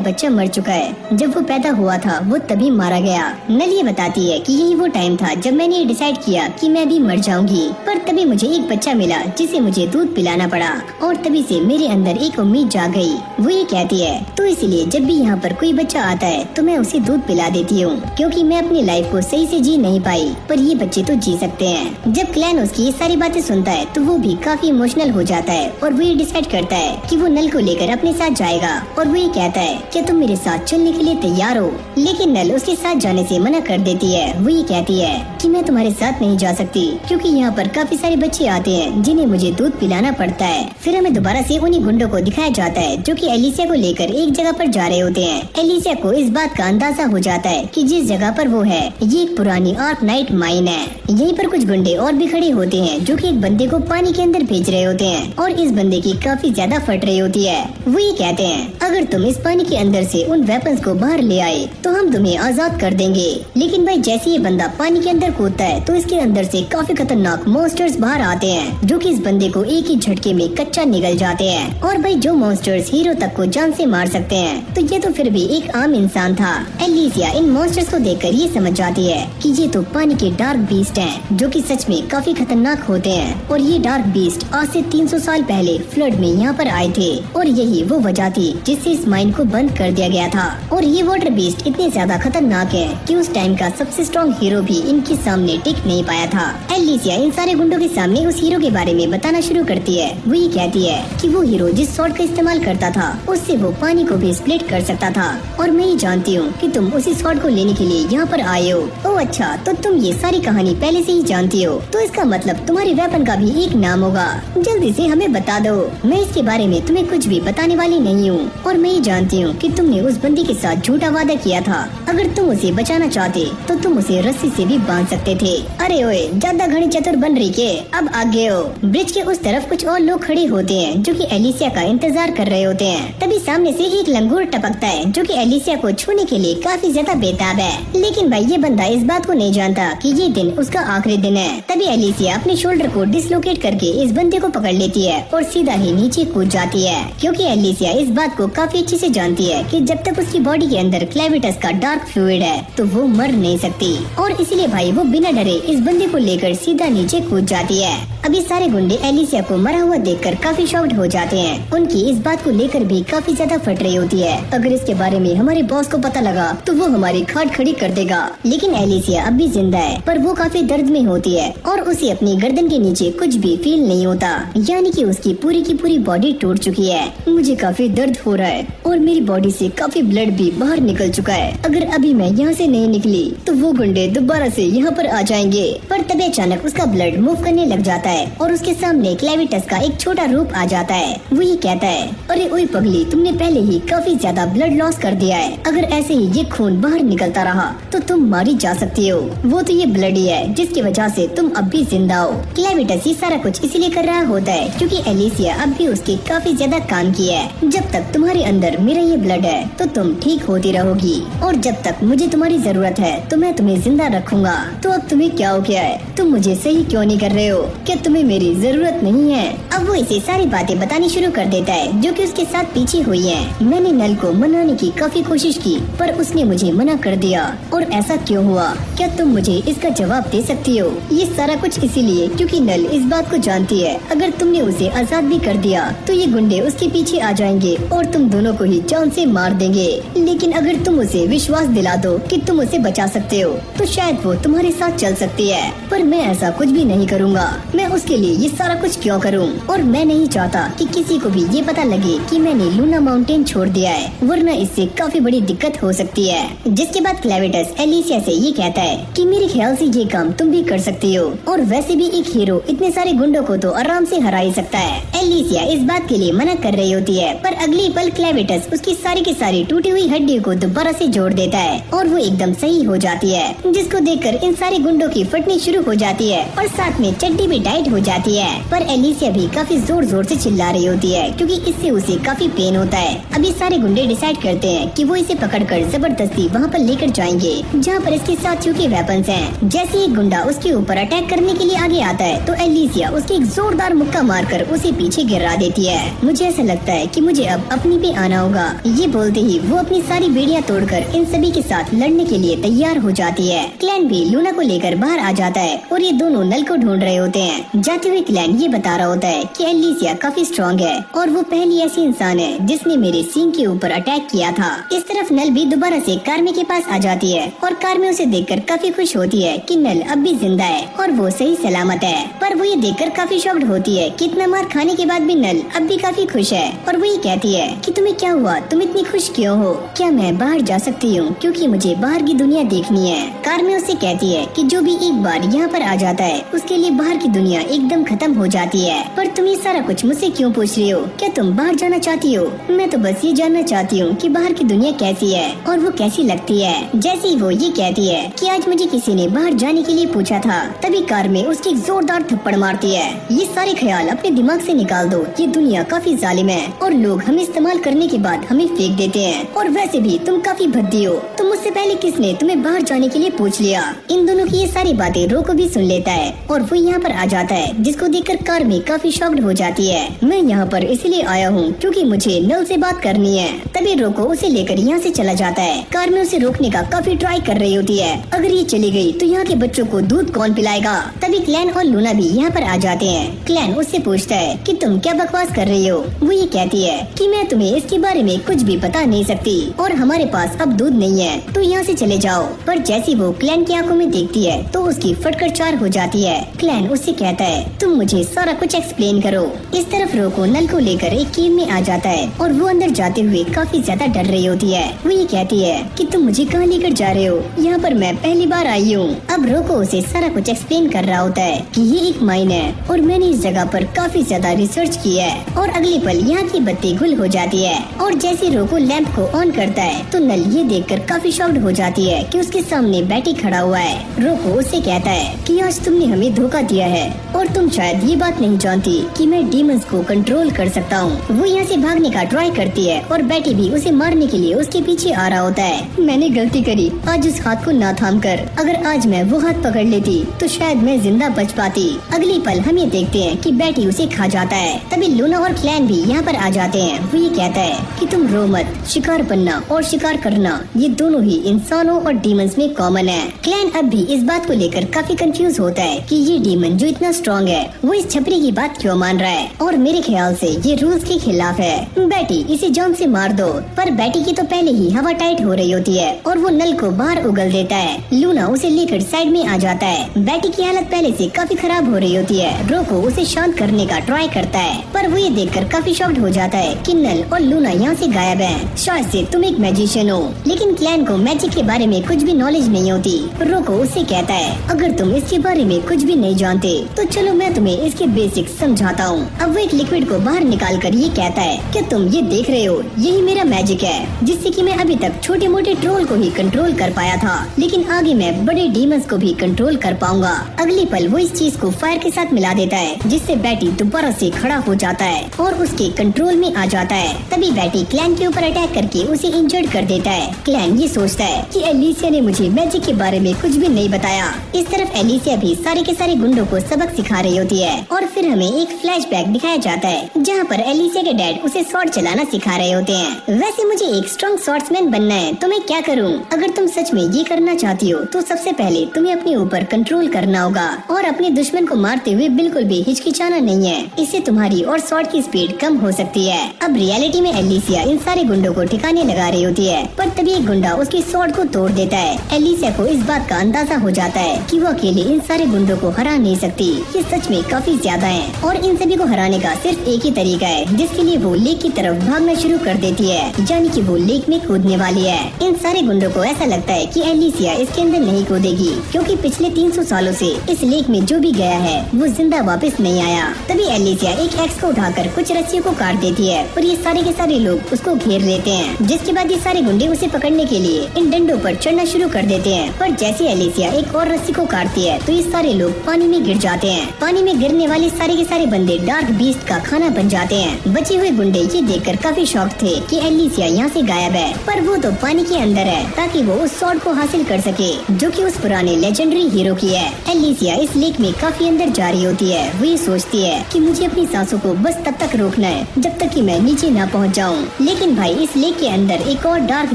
बच्चा मर चुका है। जब वो पैदा हुआ था वो तभी मारा गया। नल ये बताती है कि यही वो टाइम था जब मैंने ये डिसाइड किया कि मैं भी मर जाऊंगी, पर तभी मुझे एक बच्चा मिला जिसे मुझे दूध पिलाना पड़ा और तभी से मेरे अंदर एक उम्मीद जाग गई। वो ये कहती है तो इसलिए जब भी यहाँ पर कोई बच्चा आता है तो मैं उसे दूध पिला देती हूँ क्योंकि मैं अपनी लाइफ को सही से जी नहीं पाई, पर ये बच्चे तो जी सकते हैं। जब क्लैन उसकी ये सारी बातें सुनता है तो वो भी काफी इमोशनल हो जाता है और वो ये डिसाइड करता है कि वो नल को लेकर अपने साथ दिखाएगा और वो ये कहता है क्या तुम मेरे साथ चलने के लिए तैयार हो। लेकिन नल उसके साथ जाने से मना कर देती है। वो ये कहती है कि मैं तुम्हारे साथ नहीं जा सकती क्योंकि यहाँ पर काफी सारे बच्चे आते हैं जिन्हें मुझे दूध पिलाना पड़ता है। फिर हमें दोबारा से उन्हीं गुंडों को दिखाया जाता है जो कि एलिसिया को लेकर एक जगह पर जा रहे होते हैं। एलिसिया को इस बात का अंदाजा हो जाता है कि जिस जगह पर वो है ये एक पुरानी आर्कनाइट माइन है। यहीं पर कुछ गुंडे और भी खड़े होते हैं जो कि एक बंदे को पानी के अंदर भेज रहे होते हैं और इस बंदे की काफी ज्यादा फट रही होती है। वो ये कहते हैं अगर तुम इस पानी के अंदर से उन वेपन्स को बाहर ले आए तो हम तुम्हें आजाद कर देंगे। लेकिन भाई जैसे ये बंदा पानी के अंदर कूदता है तो इसके अंदर से काफी खतरनाक मॉन्स्टर्स बाहर आते हैं जो कि इस बंदे को एक ही झटके में कच्चा निगल जाते हैं। और भाई जो मॉन्स्टर्स हीरो तक को जान से मार सकते हैं तो ये तो फिर भी एक आम इंसान था। एलिसिया इन मॉन्स्टर्स को देखकर ये समझ जाती है कि ये तो पानी के डार्क बीस्ट हैं जो कि सच में काफी खतरनाक होते हैं। और ये डार्क बीस्ट आज से 300 साल पहले फ्लड में यहाँ पर आए थे और यही वो वजह थी जिससे इस माइन को बंद कर दिया गया था। और ये वाटर बीस्ट इतने ज्यादा खतरनाक है कि उस टाइम का सबसे स्ट्रॉन्ग हीरो भी इनके सामने टिक नहीं पाया था। एलिसिया इन सारे गुंडों के सामने उस हीरो के बारे में बताना शुरू करती है। वो ये कहती है कि वो हीरो जिस शॉट का इस्तेमाल करता था उससे वो पानी को भी स्प्लिट कर सकता था और मैं ये जानती हूँ कि तुम उसी शॉट को लेने के लिए यहाँ पर आए हो। ओह अच्छा, तो तुम ये सारी कहानी पहले से ही जानती हो तो इसका मतलब तुम्हारे वेपन का भी एक नाम होगा। जल्दी से हमें बता दो, मैं इसके बारे में तुम्हें कुछ भी बताने वाली नहीं हूँ। और मैं ये जानती हूँ कि तुमने उस बंदी के साथ झूठा वादा किया था। अगर तुम उसे बचाना चाहते तो तुम उसे रस्सी से भी बांध सकते थे। अरे ओए, ज्यादा घड़ी चतुर बन रही के अब आगे हो। ब्रिज के उस तरफ कुछ और लोग खड़े होते हैं जो कि एलिसिया का इंतजार कर रहे होते हैं। तभी सामने से एक लंगूर टपकता है जो कि एलिसिया को छूने के लिए काफी ज्यादा बेताब है। लेकिन भाई ये बंदा इस बात को नहीं जानता कि ये दिन उसका आखिरी दिन है। तभी एलिसिया अपने शोल्डर को डिसलोकेट करके इस बंदे को पकड़ लेती है और सीधा ही नीचे कूद जाती है क्योंकि एलिसिया इस बात को काफी अच्छे से जानती है कि जब तक उसकी बॉडी के अंदर क्लेविटस का डार्क फ्लूइड है तो वो मर नहीं सकती। और इसलिए भाई वो बिना डरे इस बंदे को लेकर सीधा नीचे कूद जाती है। अभी सारे गुंडे एलिसिया को मरा हुआ देखकर काफी शॉक्ड हो जाते हैं। उनकी इस बात को लेकर भी काफी ज्यादा फट रही होती है। अगर इसके बारे में हमारे बॉस को पता लगा तो वो हमारी खाट खड़ी कर देगा। लेकिन एलिसिया अब भी जिंदा है पर वो काफी दर्द में होती है और उसे अपनी गर्दन के नीचे कुछ भी फील नहीं होता, यानी कि उसकी पूरी की पूरी बॉडी टूट चुकी है। मुझे काफी दर्द हो रहा है और मेरी बॉडी से काफी ब्लड भी बाहर निकल चुका है। अगर अभी मैं यहाँ से नहीं निकली तो वो गुंडे दोबारा से यहाँ पर आ जाएंगे। पर तभी अचानक उसका ब्लड मूव करने लग जाता है और उसके सामने क्लेविटस का एक छोटा रूप आ जाता है। वो ये कहता है अरे ओए पगली, तुमने पहले ही काफी ज्यादा ब्लड लॉस कर दिया है। अगर ऐसे ही ये खून बाहर निकलता रहा तो तुम मारी जा सकती हो। वो तो ये ब्लड ही है जिसकी वजह से तुम अब भी जिंदा हो। क्लेविटस ये सारा कुछ इसलिए कर रहा होता है क्योंकि एलिसिया अब भी उसके काफी ज्यादा काम की है। जब तक तुम्हारे अंदर मेरा ये ब्लड है तो तुम ठीक होती रहोगी और जब तक मुझे तुम्हारी जरूरत है तो मैं तुम्हें जिंदा रखूंगा। तो अब तुम्हें क्या हो गया है? तुम मुझे सही क्यों नहीं कर रहे हो? क्या तुम्हें मेरी जरूरत नहीं है? अब वो इसे सारी बातें बतानी शुरू कर देता है जो कि उसके साथ पीछे हुई है। मैंने नल को मनाने की काफी कोशिश की पर उसने मुझे मना कर दिया। और ऐसा क्यों हुआ? क्या तुम मुझे इसका जवाब दे सकती हो? ये सारा कुछ इसीलिए क्योंकि नल इस बात को जानती है अगर तुमने उसे आजाद भी कर दिया तो ये गुंडे उसके पीछे आ जाएंगे और तुम दोनों को ही जान से मार देंगे। लेकिन अगर तुम उसे विश्वास दिला दो कि तुम उसे बचा सकते हो तो शायद वो तुम्हारे साथ चल सकती है। पर मैं ऐसा कुछ भी नहीं करूँगा। मैं उसके लिए ये सारा कुछ क्यों करूँ? और मैं नहीं चाहता कि किसी को भी ये पता लगे कि मैंने लूना माउंटेन छोड़ दिया है, वरना इससे काफी बड़ी दिक्कत हो सकती है। जिसके बाद क्लेविटस एलिसिया से ये कहता है कि मेरे ख्याल से ये काम तुम भी कर सकती हो और वैसे भी एक हीरो इतने सारे गुंडों को तो आराम से हरा ही सकता है। एलिसिया इस बात के लिए मना कर रही होती है पर अगली पल क्लेविटस उसकी सारी की सारी टूटी हुई हड्डियों को दोबारा से जोड़ देता है और वो एकदम सही हो जाती है, जिसको देखकर इन सारे गुंडों की फटनी शुरू हो जाती है और साथ में चड्डी भी टाइट हो जाती है। पर एलिसिया भी काफी जोर जोर से चिल्ला रही होती है क्योंकि इससे उसे काफी पेन होता है। अभी सारे गुंडे डिसाइड करते हैं कि वो इसे पकड़कर जबरदस्ती वहाँ पर लेकर जाएंगे जहाँ पर इसके साथियों के वेपन्स हैं। जैसे ही गुंडा उसके ऊपर अटैक करने के लिए आगे आता है तो एलिसिया उसके एक जोरदार मुक्का मारकर उसे पीछे गिरा देती है। मुझे ऐसा लगता है कि मुझे अब अपनी पे आना होगा। ये बोलते ही वो अपनी सारी बेड़ियां तोड़कर इन सभी के साथ लड़ने के लिए तैयार हो जाती है। क्लैन भी लूना को लेकर बाहर आ जाता है और ये दोनों नल को ढूंढ रहे होते हैं। जाते हुए क्लैन ये बता रहा होता है कि एलिसिया काफी स्ट्रॉन्ग है और वो पहली ऐसी इंसान है जिसने मेरे सींग के ऊपर अटैक किया था। इस तरफ नल भी दोबारा से कार्मे के पास आ जाती है और कार्मे उसे देखकर काफी खुश होती है कि नल अब भी जिंदा है और वो सही सलामत है। पर वो ये देखकर काफी शॉक्ड होती है कि इतना मार खाने के के बाद भी नल अब भी काफी खुश है और वही कहती है कि तुम्हें क्या हुआ, तुम इतनी खुश क्यों हो? क्या मैं बाहर जा सकती हूँ क्योंकि मुझे बाहर की दुनिया देखनी है। कारमेन उससे कहती है कि जो भी एक बार यहाँ पर आ जाता है उसके लिए बाहर की दुनिया एकदम खत्म हो जाती है। पर तुम ये सारा कुछ मुझसे क्यों पूछ रही हो? क्या तुम बाहर जाना चाहती हो? मैं तो बस ये जानना चाहती हूँ कि बाहर की दुनिया कैसी है और वो कैसी लगती है। जैसे ही वो ये कहती है कि आज मुझे किसी ने बाहर जाने के लिए पूछा था, तभी कारमेन उसकी एक जोरदार थप्पड़ मारती है। ये सारे ख्याल अपने दिमाग से निकाल दो, ये दुनिया काफी जालिम है और लोग हमें इस्तेमाल करने के बाद हमें फेंक देते हैं। और वैसे भी तुम काफी भद्दी हो, तो मुझसे पहले किसने तुम्हें बाहर जाने के लिए पूछ लिया? इन दोनों की ये सारी बातें रोको भी सुन लेता है और वो यहाँ पर आ जाता है, जिसको देखकर कारमेन काफी शॉक्ड हो जाती है। मैं यहाँ पर इसलिए आया हूँ क्योंकि मुझे नल से बात करनी है। तभी रोको उसे लेकर यहाँ से चला जाता है। कारमेन उसे रोकने का काफी ट्राई कर रही होती है, अगर ये चली गई तो यहाँ के बच्चों को दूध कौन पिलाएगा? तभी क्लैन और लूना भी यहाँ पर आ जाते हैं। क्लैन उससे पूछता है कि तुम क्या बकवास कर रही हो? वो ये कहती है कि मैं तुम्हें इसके बारे में कुछ भी बता नहीं सकती और हमारे पास अब दूध नहीं है, तो यहाँ से चले जाओ। पर जैसी वो क्लैन की आंखों में देखती है तो उसकी फटकर चार हो जाती है। क्लैन उससे कहता है तुम मुझे सारा कुछ एक्सप्लेन करो। इस तरफ रोको नल को लेकर एक केव में आ जाता है और वो अंदर जाते हुए काफी ज्यादा डर रही होती है। वो ये कहती है कि तुम मुझे कहाँ लेकर जा रहे हो? यहाँ पर मैं पहली बार आई हूँ। अब रोको उसे सारा कुछ एक्सप्लेन कर रहा होता है कि ये एक माइन है और मैंने इस जगह पर काफी ज्यादा रिसर्च की है। और अगले पल यहाँ की बत्ती गुल हो जाती है और जैसे रोको लैंप को ऑन करता है तो नल ये देखकर काफी शॉक्ड हो जाती है कि उसके सामने बैटी खड़ा हुआ है। रोको उससे कहता है कि आज तुमने हमें धोखा दिया है और तुम शायद ये बात नहीं जानती कि मैं डीमंस को कंट्रोल कर सकता हूँ। वो यहाँ से भागने का ट्राई करती है और बैटी भी उसे मारने के लिए उसके पीछे आ रहा होता है। मैंने गलती करी आज उस हाथ को ना थाम कर, अगर आज मैं वो हाथ पकड़ लेती तो शायद मैं जिंदा बच पाती। अगली पल हम ये देखते हैं कि बैटी उसे खा जाता है। तभी लूना और क्लैन भी यहाँ पर आ जाते हैं। वो ये कहता है कि तुम रो मत, शिकार बनना और शिकार करना ये दोनों ही इंसानों और डीमंस में कॉमन है। क्लैन अब भी इस बात को लेकर काफी कंफ्यूज होता है कि ये डीमन जो इतना स्ट्रॉन्ग है वो इस छपरी की बात क्यों मान रहा है और मेरे ख्याल से ये रूल्स के खिलाफ है। बैटी इसे जान से मार दो। पर बैटी की तो पहले ही हवा टाइट हो रही होती है और वो नल को बाहर उगल देता है। लूना उसे लेकर साइड में आ जाता है। बैटी की हालत पहले से काफी खराब हो रही होती है। रोको उसे शांत करने का ट्राई करता है पर वो ये देखकर काफी शॉक्ड हो जाता है कि नल और लूना यहाँ से गायब हैं। शायद से तुम एक मैजिशियन हो, लेकिन क्लैन को मैजिक के बारे में कुछ भी नॉलेज नहीं होती। रोको उससे कहता है अगर तुम इसके बारे में कुछ भी नहीं जानते तो चलो मैं तुम्हें इसके बेसिक्स समझाता हूँ। अब वो एक लिक्विड को बाहर निकाल कर ये कहता है कि तुम ये देख रहे हो, यही मेरा मैजिक है जिससे कि मैं अभी तक छोटे मोटे ट्रोल को ही कंट्रोल कर पाया था, लेकिन आगे मैं बड़े डीमंस को भी कंट्रोल कर पाऊंगा। अगली पल वो इस चीज को फायर के साथ मिला देता है जिससे बैटी दोबारा से खड़ा हो जाता है और उसके कंट्रोल में आ जाता है। तभी बैटी क्लैन के ऊपर अटैक करके उसे इंजर्ड कर देता है। क्लैन ये सोचता है कि एलिसिया ने मुझे मैजिक के बारे में कुछ भी नहीं बताया। इस तरफ एलिसिया भी सारे के सारे गुंडों को सबक सिखा रही होती है और फिर हमें एक फ्लैशबैक दिखाया जाता है जहाँ पर एलिसिया के डैड उसे स्वॉर्ड चलाना सिखा रहे होते हैं। वैसे मुझे एक स्ट्रॉन्ग स्वॉर्ड्समैन बनना है, तो मैं क्या करूँ? अगर तुम सच में ये करना चाहती हो तो सबसे पहले तुम्हें अपने ऊपर कंट्रोल करना होगा और अपने दुश्मन को मारते हुए बिल्कुल भी हिचकिचाना नहीं है। इससे तुम्हारी और स्वॉर्ड की स्पीड कम हो सकती है। अब रियलिटी में एलिसिया इन सारे गुंडों को ठिकाने लगा रही होती है पर तभी एक गुंडा उसकी स्वॉर्ड को तोड़ देता है। एलिसिया को इस बात का अंदाजा हो जाता है कि वो अकेले इन सारे गुंडों को हरा नहीं सकती। ये सच में काफी ज्यादा है और इन सभी को हराने का सिर्फ एक ही तरीका है, जिसके लिए वो लेक की तरफ भागना शुरू कर देती है, यानी कि वो लेक में कूदने वाली है। इन सारे गुंडों को ऐसा लगता है कि एलिसिया इसके अंदर नहीं कूदेगी क्योंकि पिछले 300 सालों से इस लेक में जो भी गया है वो जिंदा वापस नहीं आया। तभी एलिसिया एक एक्स को उठाकर कुछ रस्सियों को काट देती है और ये सारे के सारे लोग उसको घेर लेते हैं, जिसके बाद ये सारे गुंडे उसे पकड़ने के लिए इन डंडों पर चढ़ना शुरू कर देते हैं। पर जैसे एलिसिया एक और रस्सी को काटती है तो ये सारे लोग पानी में गिर जाते हैं। पानी में गिरने वाले सारे के सारे बंदे डार्क बीस्ट का खाना बन जाते हैं। बचे हुए गुंडे ये देखकर काफी शॉक थे कि एलिसिया यहाँ से गायब है, पर वो तो पानी के अंदर है ताकि वो उस स्वॉर्ड को हासिल कर सके जो कि उस पुराने लेजेंडरी हीरो की है। एलिसिया इस लेक में काफी अंदर जा रही होती है। वो ये सोचती है कि मुझे अपनी सांसों को बस तब तक रोकना है जब तक कि मैं नीचे ना पहुंच जाऊं। लेकिन भाई इस लेक के अंदर एक और डार्क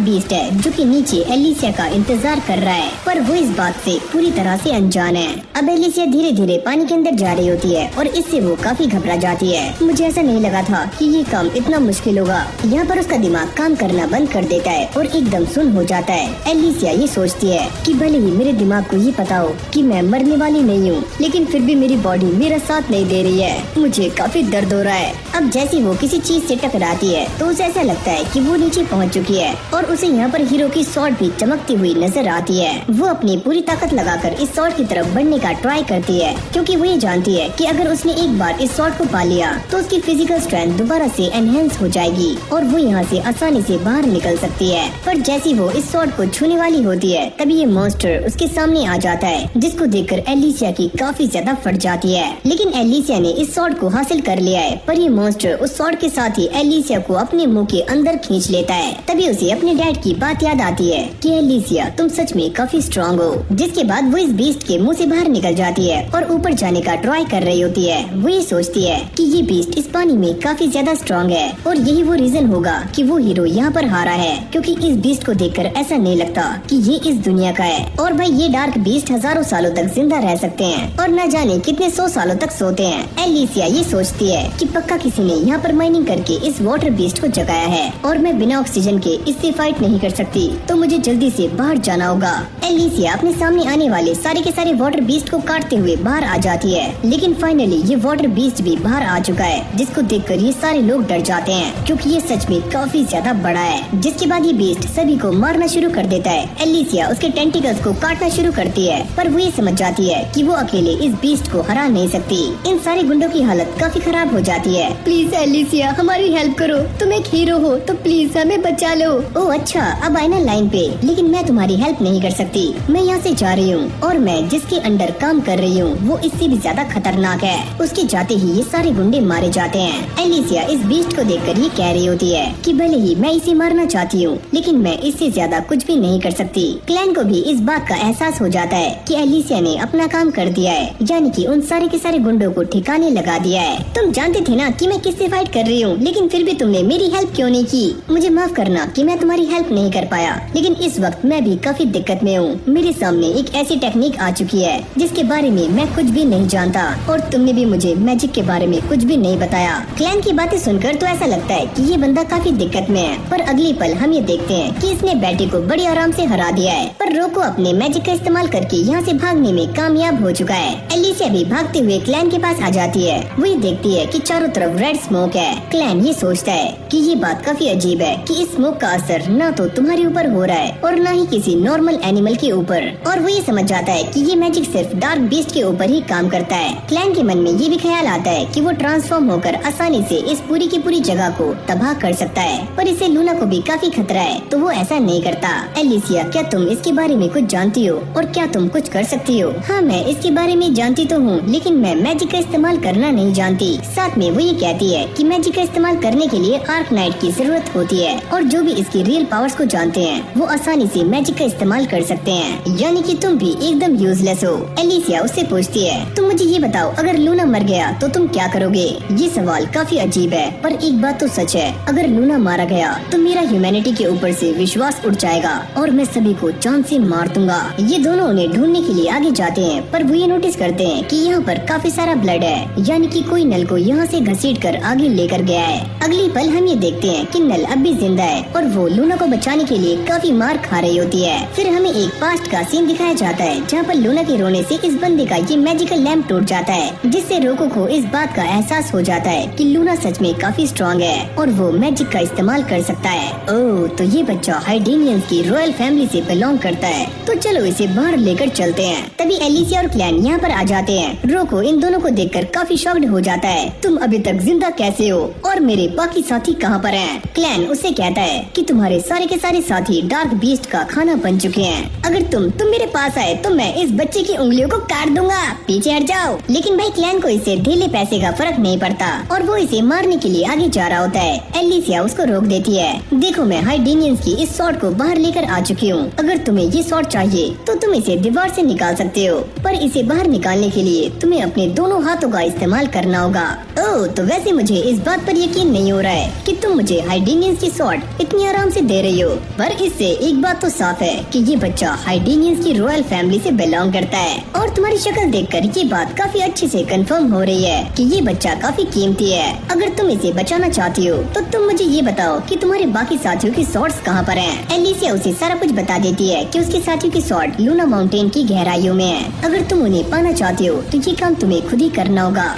बीस्ट है जो कि नीचे एलिसिया का इंतजार कर रहा है। पर वो इस बात से पूरी तरह से अनजान है। अब एलिसिया धीरे धीरे पानी के अंदर जा रही होती है और इससे वो काफी घबरा जाती है। मुझे ऐसा नहीं लगा था कि ये काम इतना मुश्किल होगा। यहाँ पर उसका दिमाग काम करना बंद कर देता है और एकदम सुन्न हो जाता है। एलिसिया ये सोचती है कि भले ही मेरे दिमाग को ये पता हो कि मैं मरने वाली नहीं हूँ, लेकिन फिर भी मेरी बॉडी मेरा साथ नहीं दे रही है। मुझे काफी दर्द हो रहा है। अब जैसे वो किसी चीज से टकराती है तो उसे ऐसा लगता है कि वो नीचे पहुँच चुकी है और उसे यहाँ पर हीरो की स्वॉर्ड भी चमकती हुई नजर आती है। वो अपनी पूरी ताकत लगाकर इस स्वॉर्ड की तरफ बढ़ने का ट्राई करती है, क्योंकि वो ये जानती है कि अगर उसने एक बार इस स्वॉर्ड को पा लिया तो उसकी फिजिकल स्ट्रेंथ दोबारा से एनहेंस हो जाएगी और वो यहाँ से आसानी से बाहर निकल सकती है। पर जैसी वो इस स्वॉर्ड को छूने वाली होती है तभी ये मॉन्स्टर उसके सामने आ जाता है, जिसको देखकर एलिसिया की काफी ज्यादा फट जाती है। लेकिन एलिसिया ने इस स्वॉर्ड को हासिल कर लिया है, पर ये मॉन्स्टर उस स्वॉर्ड के साथ ही एलिसिया को अपने मुंह के अंदर खींच लेता है। तभी उसे अपने डैड की बात याद आती है कि एलिसिया तुम सच में काफी स्ट्रॉन्ग हो। जिसके बाद वो इस बीस्ट के मुंह से बाहर निकल जाती है और ऊपर जाने का ट्राई कर रही होती है। वो ये सोचती है कि ये बीस्ट इस पानी में काफी ज्यादा स्ट्रॉन्ग है और यही वो रीजन होगा कि वो हीरो यहाँ पर हारा है, क्योंकि इस बीस्ट को देखकर ऐसा नहीं लगता कि ये इस दुनिया का है। और भाई ये डार्क बीस्ट हजारों सालों तक जिंदा रह सकते हैं और न जाने कितने 100 सालों तक सोते हैं। एलिसिया ये सोचती है कि पक्का किसी ने यहाँ पर माइनिंग करके इस वाटर बीस्ट को जगाया है और मैं बिना ऑक्सीजन के इससे फाइट नहीं कर सकती, तो मुझे जल्दी से बाहर जाना होगा। एलिसिया अपने सामने आने वाले सारे के सारे वाटर बीस्ट को काटते हुए बाहर आ जाती है, लेकिन फाइनली ये वाटर बीस्ट भी बाहर आ चुका है, जिसको देखकर ये सारे लोग डर जाते हैं क्योंकि ये सच में काफी ज्यादा बड़ा है। जिसके बाद ये बीस्ट सभी को मारना शुरू कर देता है। एलिसिया उसके टेंटिकल्स को काटना शुरू करती है, पर वो ये समझ जाती है कि वो अकेले इस बीस्ट को हरा नहीं सकती। इन सारे गुंडों की हालत काफी खराब हो जाती है। प्लीज एलिसिया हमारी हेल्प करो, तुम एक हीरो हो तो प्लीज हमें बचा लो। ओह अच्छा, अब आए ना लाइन पे, लेकिन मैं तुम्हारी हेल्प नहीं कर सकती। मैं यहाँ से जा रही हूँ और मैं जिसके अंडर काम कर रही हूँ वो इससे भी ज्यादा खतरनाक है। उसके जाते ही ये सारे गुंडे मारे जाते हैं। एलिसिया इस बीस्ट को देखकर ये कह रही होती है कि भले ही मैं इसे मारना चाहती हूँ, लेकिन मैं इससे ज्यादा कुछ भी नहीं कर सकती। क्लैन को भी इस बात का एहसास हो जाता है कि एलिसिया ने अपना काम कर दिया है, यानी कि उन सारे के सारे गुंडों को ठिकाने लगा दिया है। तुम जानते थे ना कि मैं किससे फाइट कर रही हूँ, लेकिन फिर भी तुमने मेरी हेल्प क्यों नहीं की। मुझे माफ करना कि मैं तुम्हारी हेल्प नहीं कर पाया, लेकिन इस वक्त मैं भी काफी दिक्कत में हूँ। मेरे सामने एक ऐसी टेक्निक आ चुकी है जिसके बारे में मैं कुछ भी नहीं जानता और तुमने भी मुझे मैजिक के बारे में कुछ भी नहीं बताया। क्लैन की बातें सुनकर तो ऐसा लगता है कि ये बंदा काफी दिक्कत में है, पर अगली पल हम ये देखते हैं कि इसने बैटी को बड़ी आराम से हरा दिया है। पर रोको अपने मैजिक का इस्तेमाल करके यहाँ से भागने में कामयाब हो चुका है। एलिसिया भी भागते हुए क्लैन के पास आ जाती है। वो ये देखती है कि चारों तरफ रेड स्मोक है। क्लैन ये सोचता है कि ये बात काफी अजीब है कि इस स्मोक का असर ना तो तुम्हारे ऊपर हो रहा है और ना ही किसी नॉर्मल एनिमल के ऊपर, और वो ये समझ जाता है कि ये मैजिक सिर्फ डार्क बीस्ट के ऊपर ही काम करता है। क्लैन के मन में ये भी ख्याल आता है कि वो ट्रांसफॉर्म होकर आसानी से इस पूरी की पूरी जगह को तबाह कर सकता है, पर इसे लूना को भी काफी खतरा है, तो वो ऐसा नहीं करता। एलिसिया, क्या तुम इसके बारे में कुछ जानती हो और क्या तुम कुछ कर सकती हो? हाँ, मैं इसके बारे में जानती तो हूँ, लेकिन मैं मैजिक का इस्तेमाल करना नहीं जानती। साथ में वो ये कहती है कि मैजिक का इस्तेमाल करने के लिए आर्क नाइट की जरूरत होती है और जो भी इसकी रियल पावर्स को जानते हैं वो आसानी से मैजिक का इस्तेमाल कर सकते हैं, यानी कि तुम भी एकदम यूजलेस हो। एलिसिया उससे पूछती है, तुम मुझे ये बताओ, अगर लूना मर गया तो तुम क्या करोगे? ये सवाल काफी अजीब है, पर एक बात तो सच है, अगर लूना मारा गया तो मेरा ह्यूमैनिटी के ऊपर से विश्वास उठ जाएगा और मैं सभी को जान से मार दूंगा। ये दोनों उन्हें ढूंढने के लिए आगे जाते हैं, पर वो ये नोटिस करते हैं कि यहाँ पर काफी सारा ब्लड है, यानी कि कोई नल को यहाँ से घसीट कर आगे लेकर गया है। अगली पल हम ये देखते हैं कि नल अब भी जिंदा है और वो लूना को बचाने के लिए काफी मार खा रही होती है। फिर हमें एक पास्ट का सीन दिखाया जाता है जहाँ पर लूना के रोने से इस बंदे का ये मैजिकल लैंप टूट जाता है, जिससे रोको को इस बात का एहसास हो जाता है कि लूना सच में काफी स्ट्रॉन्ग है और वो मैजिक का इस्तेमाल कर सकता है। ओह, तो ये बच्चा हाइडेनियंस की रॉयल फैमिली से बिलोंग करता है, तो चलो इसे बाहर लेकर चलते हैं। तभी एलिसिया और क्लैन यहाँ पर आ जाते हैं। रोको इन दोनों को देखकर काफी शॉक्ड हो जाता है। तुम अभी तक जिंदा कैसे हो और मेरे बाकी साथी कहाँ पर हैं? क्लैन उससे कहता है कि तुम्हारे सारे के सारे साथी डार्क बीस्ट का खाना बन चुके हैं। अगर तुम मेरे पास आए तो मैं इस बच्चे की उंगलियों को काट दूंगा, पीछे हट जाओ। लेकिन भाई क्लैन को इससे ढीले पैसे का फर्क नहीं पड़ता और वो इसे मारने के लिए आगे जा रहा होता है। एलिसिया उसको रोक देती है। देखो, मैं हाइडेनियंस की इस स्वॉर्ड को बाहर लेकर आ चुकी हूँ। अगर तुम्हें ये स्वॉर्ड चाहिए तो तुम इसे दीवार से निकाल सकते हो, पर इसे बाहर निकालने के लिए तुम्हें अपने दोनों हाथों का इस्तेमाल करना होगा। ओह, तो वैसे मुझे इस बात पर यकीन नहीं हो रहा है कि तुम मुझे हाइडेनियंस की स्वॉर्ड इतनी आराम से दे रही हो। पर इससे एक बात तो साफ है कि ये बच्चा हाइडीनियंस की रॉयल फैमिली से बिलोंग करता है और तुम्हारी शक्ल देखकर ये बात काफी अच्छे से कंफर्म हो रही है कि ये बच्चा काफी कीमती है। अगर तुम इसे बचाना चाहती हो तो तुम मुझे ये बताओ कि तुम्हारे बाकी साथियों की शॉर्ट्स कहाँ पर हैं। एलिसिया उसे सारा कुछ बता देती है कि उसके साथियों की शॉर्ट लूना माउंटेन की गहराइयों में है। अगर तुम उन्हें पाना चाहती हो तो ये काम तुम्हें खुद ही करना होगा।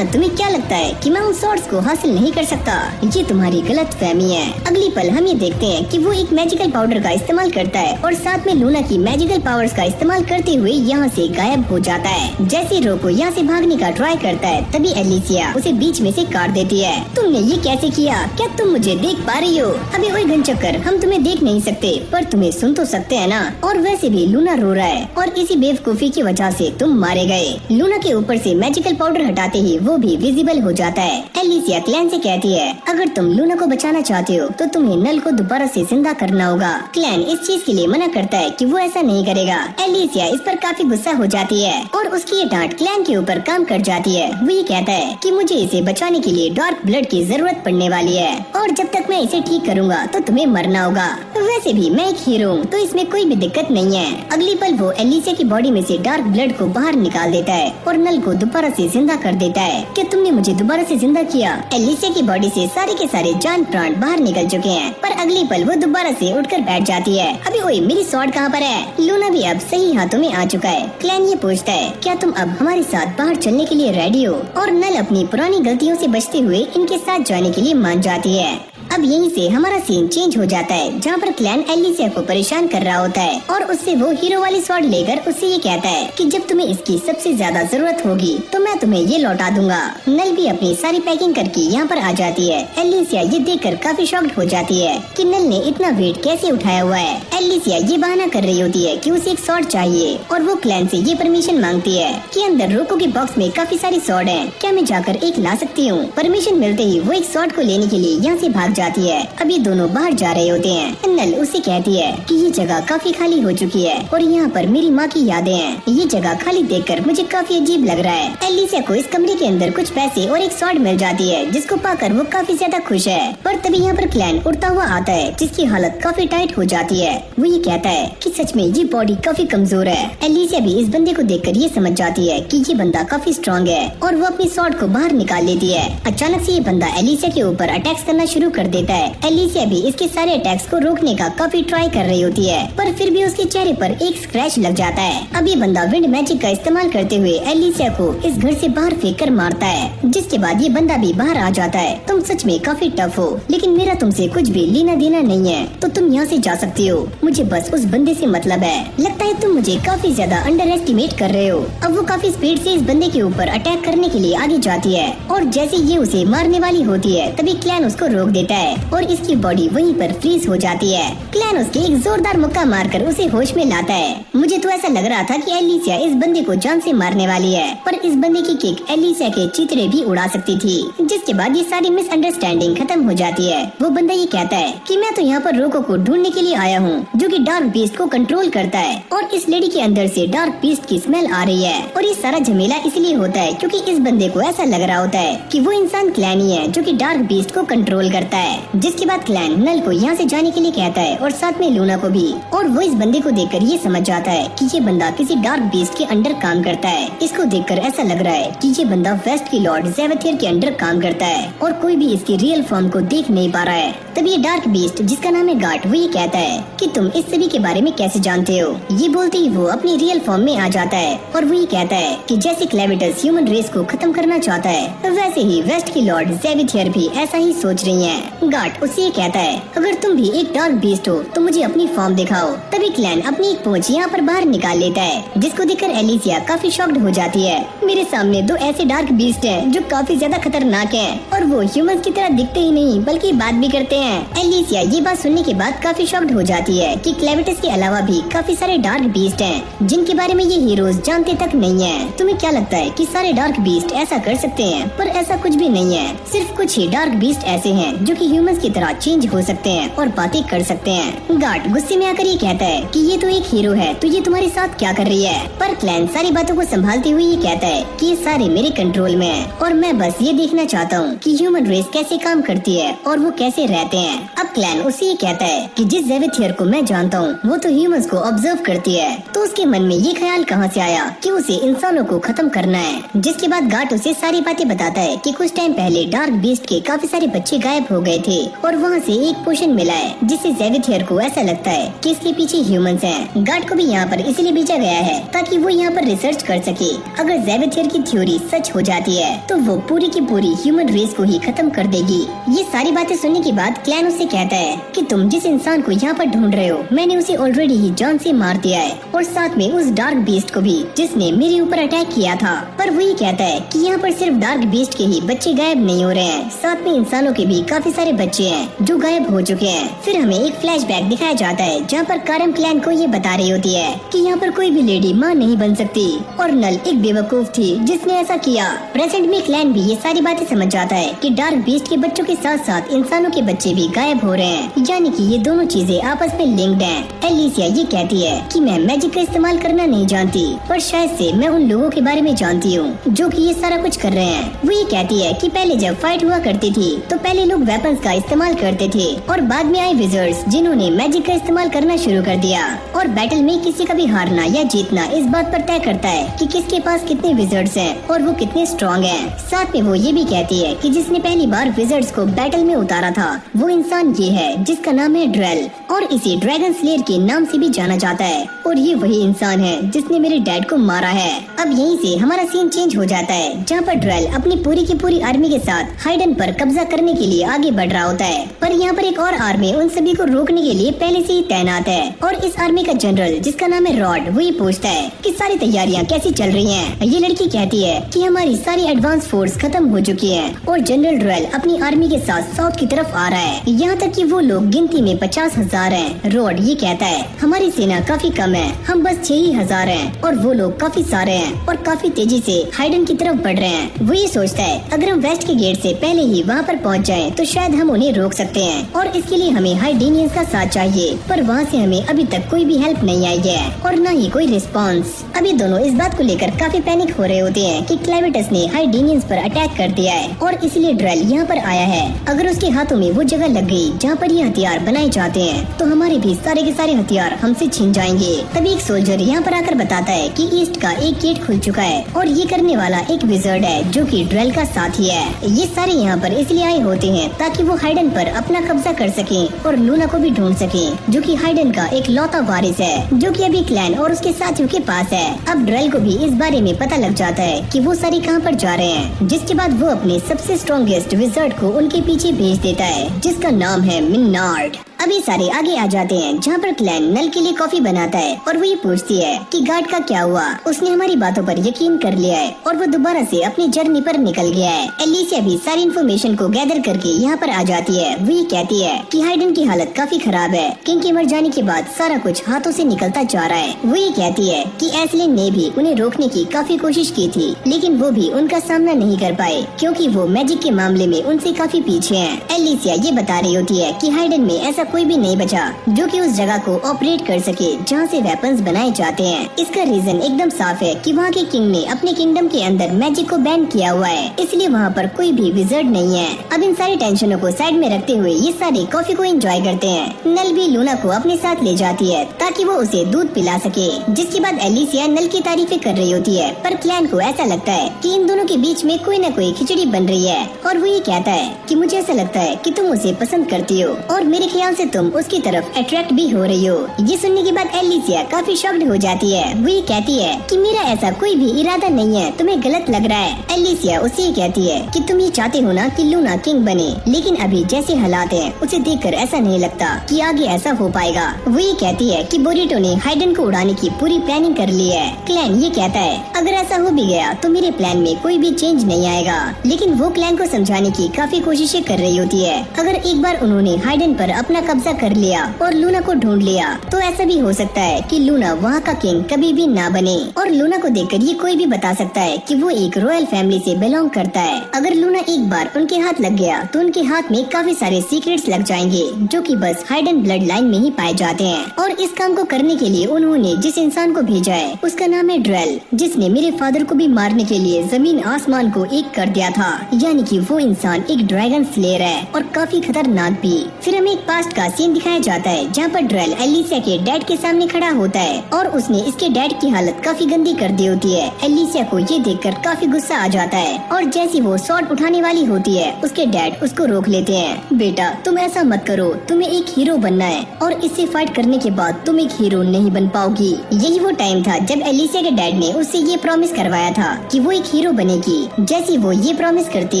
तुम्हें क्या लगता है कि मैं उन शॉर्ट्स को हासिल नहीं कर सकता? ये तुम्हारी गलत फहमी है। अगली पल हम ये देखते हैं कि वो एक मैजिकल पाउडर का इस्तेमाल करता है और साथ में लूना की मैजिकल पावर्स का इस्तेमाल करते हुए यहाँ से गायब हो जाता है। जैसे रोको यहाँ से भागने का ट्राई करता है तभी एलिसिया उसे बीच में से काट देती है। तुमने ये कैसे किया? क्या तुम मुझे देख पा रही हो? अबे ओए घनचक्कर, हम तुम्हें देख नहीं सकते पर तुम्हें सुन तो सकते हैं ना। और वैसे भी लूना रो रहा है और इसी बेवकूफी की वजह से तुम मारे गए। लूना के ऊपर से मैजिकल पाउडर हटाते ही वो भी विजिबल हो जाता है। एलिसिया क्लैन से कहती है अगर तुम लूना को बचाना चाहते हो तो तुम्हें नल को दोबारा से जिंदा करना होगा। क्लैन इस चीज के लिए मना करता है कि वो ऐसा नहीं करेगा। एलिसिया इस पर काफी गुस्सा हो जाती है और उसकी ये डांट क्लैन के ऊपर काम कर जाती है। वो ये कहता है कि मुझे इसे बचाने के लिए डार्क ब्लड की जरूरत पड़ने वाली है और जब तक मैं इसे ठीक करूँगा तो तुम्हें मरना होगा। वैसे भी मैं एक हीरो हूँ तो इसमें कोई भी दिक्कत नहीं है। अगली पल वो एलिसिया की बॉडी में से डार्क ब्लड को बाहर निकाल देता है और नल को दोबारा से जिंदा कर देता है। क्या तुमने मुझे दोबारा से जिंदा किया? एलिसिया की बॉडी से सारे के सारे जान प्राण बाहर निकल चुके हैं पर अगली पल वो दोबारा से उठकर बैठ जाती है। अभी ओए मेरी स्वॉर्ड कहाँ पर है? लूना भी अब सही हाथों में आ चुका है। क्लैन ये पूछता है क्या तुम अब हमारे साथ बाहर चलने के लिए रेडी हो? और नल अपनी पुरानी गलतियों से बचते हुए इनके साथ जाने के लिए मान जाती है। अब यहीं से हमारा सीन चेंज हो जाता है जहाँ पर क्लैन एलिसिया को परेशान कर रहा होता है और उससे वो हीरो वाली स्वॉर्ड लेकर उससे ये कहता है कि जब तुम्हें इसकी सबसे ज्यादा जरूरत होगी तो मैं तुम्हें ये लौटा दूंगा। नल भी अपनी सारी पैकिंग करके यहाँ पर आ जाती है। एलिसिया ये देखकर काफी शॉक्ड हो जाती है कि नल ने इतना वेट कैसे उठाया हुआ है। एलिसिया ये बहाना कर रही होती है कि उसे एक स्वॉर्ड चाहिए और वो क्लैन से ये परमिशन मांगती है कि अंदर रोको के बॉक्स में काफी सारी स्वॉर्ड है, क्या मैं जाकर एक ला सकती हूँ? परमिशन मिलते ही वो एक स्वॉर्ड को लेने के लिए यहाँ से भाग जाती है। अब ये दोनों बाहर जा रहे होते हैं। नल उससे कहती है कि ये जगह काफी खाली हो चुकी है और यहाँ पर मेरी माँ की यादें हैं। ये जगह खाली देखकर मुझे काफी अजीब लग रहा है। एलिसिया को इस कमरे के अंदर कुछ पैसे और एक स्वॉर्ड मिल जाती है जिसको पाकर वो काफी ज्यादा खुश है। पर तभी यहाँ पर क्लैन उड़ता हुआ आता है जिसकी हालत काफी टाइट हो जाती है। वो ये कहता है कि सच में ये बॉडी काफी कमजोर है। एलिसिया भी इस बंदे को देखकर ये समझ जाती है कि ये बंदा काफी स्ट्रॉन्ग है और वो अपनी स्वॉर्ड को बाहर निकाल लेती है। अचानक से ये बंदा एलिसिया के ऊपर अटैक्स करना शुरू कर देता है। एलिसिया भी इसके सारे अटैक्स को रोकने का काफी ट्राई कर रही होती है पर फिर भी उसके चेहरे पर एक स्क्रैच लग जाता है। अब ये बंदा विंड मैजिक का इस्तेमाल करते हुए एलिसिया को इस घर से बाहर फेंक कर मारता है जिसके बाद ये बंदा भी बाहर आ जाता है। तुम सच में काफी टफ हो लेकिन मेरा तुमसे कुछ भी लेना देना नहीं है तो तुम यहाँ से जा सकती हो। मुझे बस उस बंदे से मतलब है। लगता है तुम मुझे काफी ज्यादा अंडर एस्टिमेट कर रहे हो। अब वो काफी स्पीड से इस बंदे के ऊपर अटैक करने के लिए आगे जाती है और जैसे ये उसे मारने वाली होती है तभी क्लैन उसको रोक देता है और इसकी बॉडी वहीं पर फ्रीज हो जाती है। क्लैन उसके एक जोरदार मुक्का मारकर उसे होश में लाता है। मुझे तो ऐसा लग रहा था कि एलिसिया इस बंदे को जान से मारने वाली है पर इस बंदे की किक एलिसिया के चितरे भी उड़ा सकती थी जिसके बाद ये सारी मिसअंडरस्टैंडिंग खत्म हो जाती है। वो बंदा ये कहता है कि मैं तो यहाँ पर रोको को ढूंढने के लिए आया हूँ जो कि डार्क बीस्ट को कंट्रोल करता है और इस लेडी के अंदर से डार्क बीस्ट की स्मेल आ रही है और ये सारा झमेला इसलिए होता है क्योंकि इस बंदे को ऐसा लग रहा होता है कि वो इंसान क्लैन ही है जो कि डार्क बीस्ट को कंट्रोल करता है। जिसके बाद क्लैन नल को यहाँ से जाने के लिए कहता है और साथ में लूना को भी और वो इस बंदे को देखकर ये समझ जाता है कि ये बंदा किसी डार्क बीस्ट के अंडर काम करता है। इसको देखकर ऐसा लग रहा है कि ये बंदा वेस्ट की लॉर्ड ज़ेवथियर के अंडर काम करता है और कोई भी इसकी रियल फॉर्म को देख नहीं पा रहा है। तभी ये डार्क बीस्ट जिसका नाम है गाट वो ये कहता है कि तुम इस सभी के बारे में कैसे जानते हो। ये बोलते ही वो अपनी रियल फॉर्म में आ जाता है और वो ये कहता है कि जैसे क्लेविटस ह्यूमन रेस को खत्म करना चाहता है वैसे ही वेस्ट की लॉर्ड ज़ेवथियर भी ऐसा ही सोच रही है। गाट उससे ये कहता है अगर तुम भी एक डार्क बीस्ट हो तो मुझे अपनी फॉर्म दिखाओ। तभी क्लैन अपनी एक पूंछ यहाँ पर बाहर निकाल लेता है जिसको देखकर एलिसिया काफी शॉक्ड हो जाती है। मेरे सामने दो ऐसे डार्क बीस्ट हैं जो काफी ज्यादा खतरनाक हैं और वो ह्यूमंस की तरह दिखते ही नहीं बल्कि बात भी करते हैं। एलिसिया ये बात सुनने के बाद काफी शॉक्ड हो जाती है कि क्लेविटस के अलावा भी काफी सारे डार्क बीस्ट हैं जिनके बारे में ये हीरोज जानते तक नहीं है। तुम्हें क्या लगता है कि सारे डार्क बीस्ट ऐसा कर सकते हैं? पर ऐसा कुछ भी नहीं है। सिर्फ कुछ ही डार्क बीस्ट ऐसे हैं जो कि ह्यूमंस की तरह चेंज हो सकते हैं और बातें कर सकते हैं। गार्ड गुस्से में आकर ये कहता है कि ये तो एक हीरो है, तो ये तुम्हारे साथ क्या कर रही है? पर क्लैन सारी बातों को संभालते हुए ये कहता है कि ये सारे मेरे कंट्रोल में है और मैं बस ये देखना चाहता हूँ कि ह्यूमन रेस कैसे काम करती है और वो कैसे रहते हैं। अब क्लैन उससे ये कहता है कि जिस ज़ेविथियर को मैं जानता हूँ वो तो ह्यूमंस को ऑब्जर्व करती है, तो उसके मन में ये ख्याल कहाँ से आया कि उसे इंसानों को खत्म करना है। जिसके बाद गार्ड उसे सारी बातें बताता है कि कुछ टाइम पहले डार्क बीस्ट के काफी सारे बच्चे गायब हो गए थे और वहाँ से एक पोशन मिला है जिससे ज़ेविथियर को ऐसा लगता है कि इसके पीछे ह्यूमंस हैं। गार्ड को भी यहाँ पर इसलिए भेजा गया है ताकि वो यहाँ पर रिसर्च कर सके। अगर ज़ेविथियर की थ्योरी सच हो जाती है तो वो पूरी की पूरी ह्यूमन रेस को ही खत्म कर देगी। ये सारी बातें सुनने के बाद क्लैन उससे कहता है कि तुम जिस इंसान को यहाँ पर ढूंढ रहे हो मैंने उसे ऑलरेडी ही जान से मार दिया है और साथ में उस डार्क बीस्ट को भी जिसने मेरे ऊपर अटैक किया था। पर वो ये कहता है कि यहाँ पर सिर्फ डार्क बीस्ट के ही बच्चे गायब नहीं हो रहे हैं, साथ में इंसानों के भी काफी सारे बच्चे हैं जो गायब हो चुके हैं। फिर हमें एक फ्लैशबैक दिखाया जाता है जहाँ पर कारम क्लैन को ये बता रही होती है कि यहाँ पर कोई भी लेडी माँ नहीं बन सकती और नल एक बेवकूफ थी जिसने ऐसा किया। प्रेजेंट में क्लैन भी ये सारी बातें समझ जाता है कि डार्क बीस्ट के बच्चों के साथ साथ इंसानों के बच्चे भी गायब हो रहे हैं, यानी कि ये दोनों चीजें आपस में लिंक्ड हैं। एलिसिया ये कहती है कि मैं मैजिक का इस्तेमाल करना नहीं जानती, पर शायद से मैं उन लोगों के बारे में जानती हूँ जो कि ये सारा कुछ कर रहे हैं। वो ये कहती है कि पहले जब फाइट हुआ करती थी तो पहले लोग वेपन्स का इस्तेमाल करते थे और बाद में आए विजर्ड्स जिन्होंने मैजिक का इस्तेमाल करना शुरू कर दिया। और बैटल में किसी का भी हारना या जीतना इस बात पर तय करता है कि किसके पास कितने विजर्ड्स हैं और वो कितने स्ट्रॉन्ग हैं। साथ में वो ये भी कहती है कि जिसने पहली बार विजर्ड्स को बैटल में उतारा था वो इंसान ये है जिसका नाम है ड्रेल और इसे ड्रैगन स्लेयर के नाम से भी जाना जाता है और ये वही इंसान है जिसने मेरे डैड को मारा है। अब यहीं से हमारा सीन चेंज हो जाता है जहाँ पर ड्रेल अपनी पूरी की पूरी आर्मी के साथ हाइडन पर कब्जा करने के लिए आगे बढ़ रहा होता है, पर यहाँ पर एक और आर्मी उन सभी को रोकने के लिए पहले से ही तैनात है। और इस आर्मी का जनरल जिसका नाम है रॉड वो ये पूछता है कि सारी तैयारियाँ कैसी चल रही हैं। ये लड़की कहती है कि हमारी सारी एडवांस फोर्स खत्म हो चुकी है और जनरल ड्रेल अपनी आर्मी के साथ साउथ की तरफ आ रहा है, यहाँ तक कि वो लोग गिनती में 50,000 हैं। रॉड ये कहता है हमारी सेना काफी कम है, हम बस 6,000 हैं और वो लोग काफी सारे हैं और काफी तेजी से हाइडन की तरफ बढ़ रहे हैं। वो ये सोचता है अगर हम वेस्ट के गेट से पहले ही वहाँ पर पहुँच जाएं तो शायद हम उन्हें रोक सकते हैं और इसके लिए हमें हाइडेनियंस का साथ चाहिए, पर वहाँ से हमें अभी तक कोई भी हेल्प नहीं आई है और न ही कोई रिस्पॉन्स। अभी दोनों इस बात को लेकर काफी पैनिक हो रहे होते हैं कि क्लेविटस ने हाइडेनियंस पर अटैक कर दिया है और इसलिए ड्रेल यहाँ पर आया है। अगर उसके हाथों में वो जगह लग गई जहाँ पर ये हथियार बनाए जाते हैं तो हमारे भी सारे के सारे हथियार हमसे छिन जाएंगे। तभी एक सोल्जर यहाँ पर आकर बताता है कि ईस्ट का एक गेट खुल चुका है और ये करने वाला एक विजर्ड है जो कि ड्रेल का साथी है। ये सारे यहाँ पर इसलिए आए होते हैं ताकि वो हाइडन पर अपना कब्जा कर सकें और लूना को भी ढूंढ सकें जो कि हाइडन का एक लौता वारिस है जो कि अभी क्लैन और उसके साथियों के पास है। अब ड्रेल को भी इस बारे में पता लग जाता है कि वो सारे कहाँ पर जा रहे हैं, जिसके बाद वो अपने सबसे स्ट्रॉन्गेस्ट विजर्ड को उनके पीछे भेज देता है जिसका नाम है मिन्नार्ड। अभी सारे आगे आ जाते हैं जहाँ पर क्लैन नल के लिए कॉफी बनाता है और वो ये पूछती है कि गार्ड का क्या हुआ, उसने हमारी बातों पर यकीन कर लिया है और वो दोबारा से अपनी जर्नी पर निकल गया है। एलिसिया भी सारी इन्फॉर्मेशन को गैदर करके यहाँ पर आ जाती है। वो ये कहती है कि हाइडन की हालत काफी खराब है, किंग के मर जाने के बाद सारा कुछ हाथों से निकलता जा रहा है। वो ये कहती है कि एस्लिन ने भी उन्हें रोकने की काफी कोशिश की थी लेकिन वो भी उनका सामना नहीं कर पाए क्योंकि वो मैजिक के मामले में उनसे काफी पीछे हैं। एलिसिया ये बता रही होती है कि हाइडन में ऐसा कोई भी नहीं बचा जो कि उस जगह को ऑपरेट कर सके जहाँ से वेपन्स बनाए जाते हैं। इसका रीजन एकदम साफ है कि वहाँ के किंग ने अपने किंगडम के अंदर मैजिक को बैन किया हुआ है, इसलिए वहाँ पर कोई भी विजर्ड नहीं है। अब इन सारी टेंशनों को साइड में रखते हुए ये सारे कॉफी को एंजॉय करते हैं। नल भी लूना को अपने साथ ले जाती है ताकि वो उसे दूध पिला सके, जिसके बाद एलिसिया नल की तारीफें कर रही होती है, पर क्लैन को ऐसा लगता है कि इन दोनों के बीच में कोई न कोई खिचड़ी बन रही है और वो ये कहता है कि मुझे ऐसा लगता है कि तुम उसे पसंद करती हो और मेरे ख्याल से तुम उसकी तरफ अट्रैक्ट भी हो रही हो। ये सुनने के बाद एलिसिया काफी शॉक्ड हो जाती है। वो ये कहती है कि मेरा ऐसा कोई भी इरादा नहीं है, तुम्हें गलत लग रहा है। एलिसिया उसे ये कहती है कि तुम ये चाहते हो ना कि लूना किंग बने, लेकिन अभी जैसे हालात हैं उसे देखकर ऐसा नहीं लगता कि आगे ऐसा हो पाएगा। वो ये कहती है कि बोरिटो ने हाइडन को उड़ाने की पूरी प्लानिंग कर ली है। क्लैन ये कहता है अगर ऐसा हो भी गया तो मेरे प्लान में कोई भी चेंज नहीं आएगा, लेकिन वो क्लैन को समझाने की काफी कोशिशें कर रही होती है। अगर एक बार उन्होंने हाइडन पर अपना कब्जा कर लिया और लूना को ढूंढ लिया, तो ऐसा भी हो सकता है कि लूना वहाँ का किंग कभी भी ना बने। और लूना को देखकर ये कोई भी बता सकता है कि वो एक रॉयल फैमिली से बिलोंग करता है। अगर लूना एक बार उनके हाथ लग गया तो उनके हाथ में काफी सारे सीक्रेट्स लग जाएंगे, जो कि बस हाइडन ब्लड लाइन में ही पाए जाते हैं। और इस काम को करने के लिए उन्होंने जिस इंसान को भेजा है उसका नाम है ड्रेल, जिसने मेरे फादर को भी मारने के लिए जमीन आसमान को एक कर दिया था। यानी कि वो इंसान एक ड्रैगन स्लेयर है और काफी खतरनाक भी। फिर हमें एक पास्ट का सीन दिखाया जाता है जहाँ पर ड्रेल एलिसिया के डैड के सामने खड़ा होता है और उसने इसके डैड की हालत काफी गंदी कर दी होती है। एलिसिया को ये देखकर काफी गुस्सा आ जाता है और जैसी वो स्वॉर्ड उठाने वाली होती है उसके डैड उसको रोक लेते हैं। बेटा तुम ऐसा मत करो, तुम्हें एक हीरो बनना है और इससे फाइट करने के बाद तुम एक हीरो नहीं बन पाओगी। यही वो टाइम था जब एलिसिया के डैड ने उससे ये प्रॉमिस करवाया था कि वो एक हीरो बनेगी। जैसी वो ये प्रॉमिस करती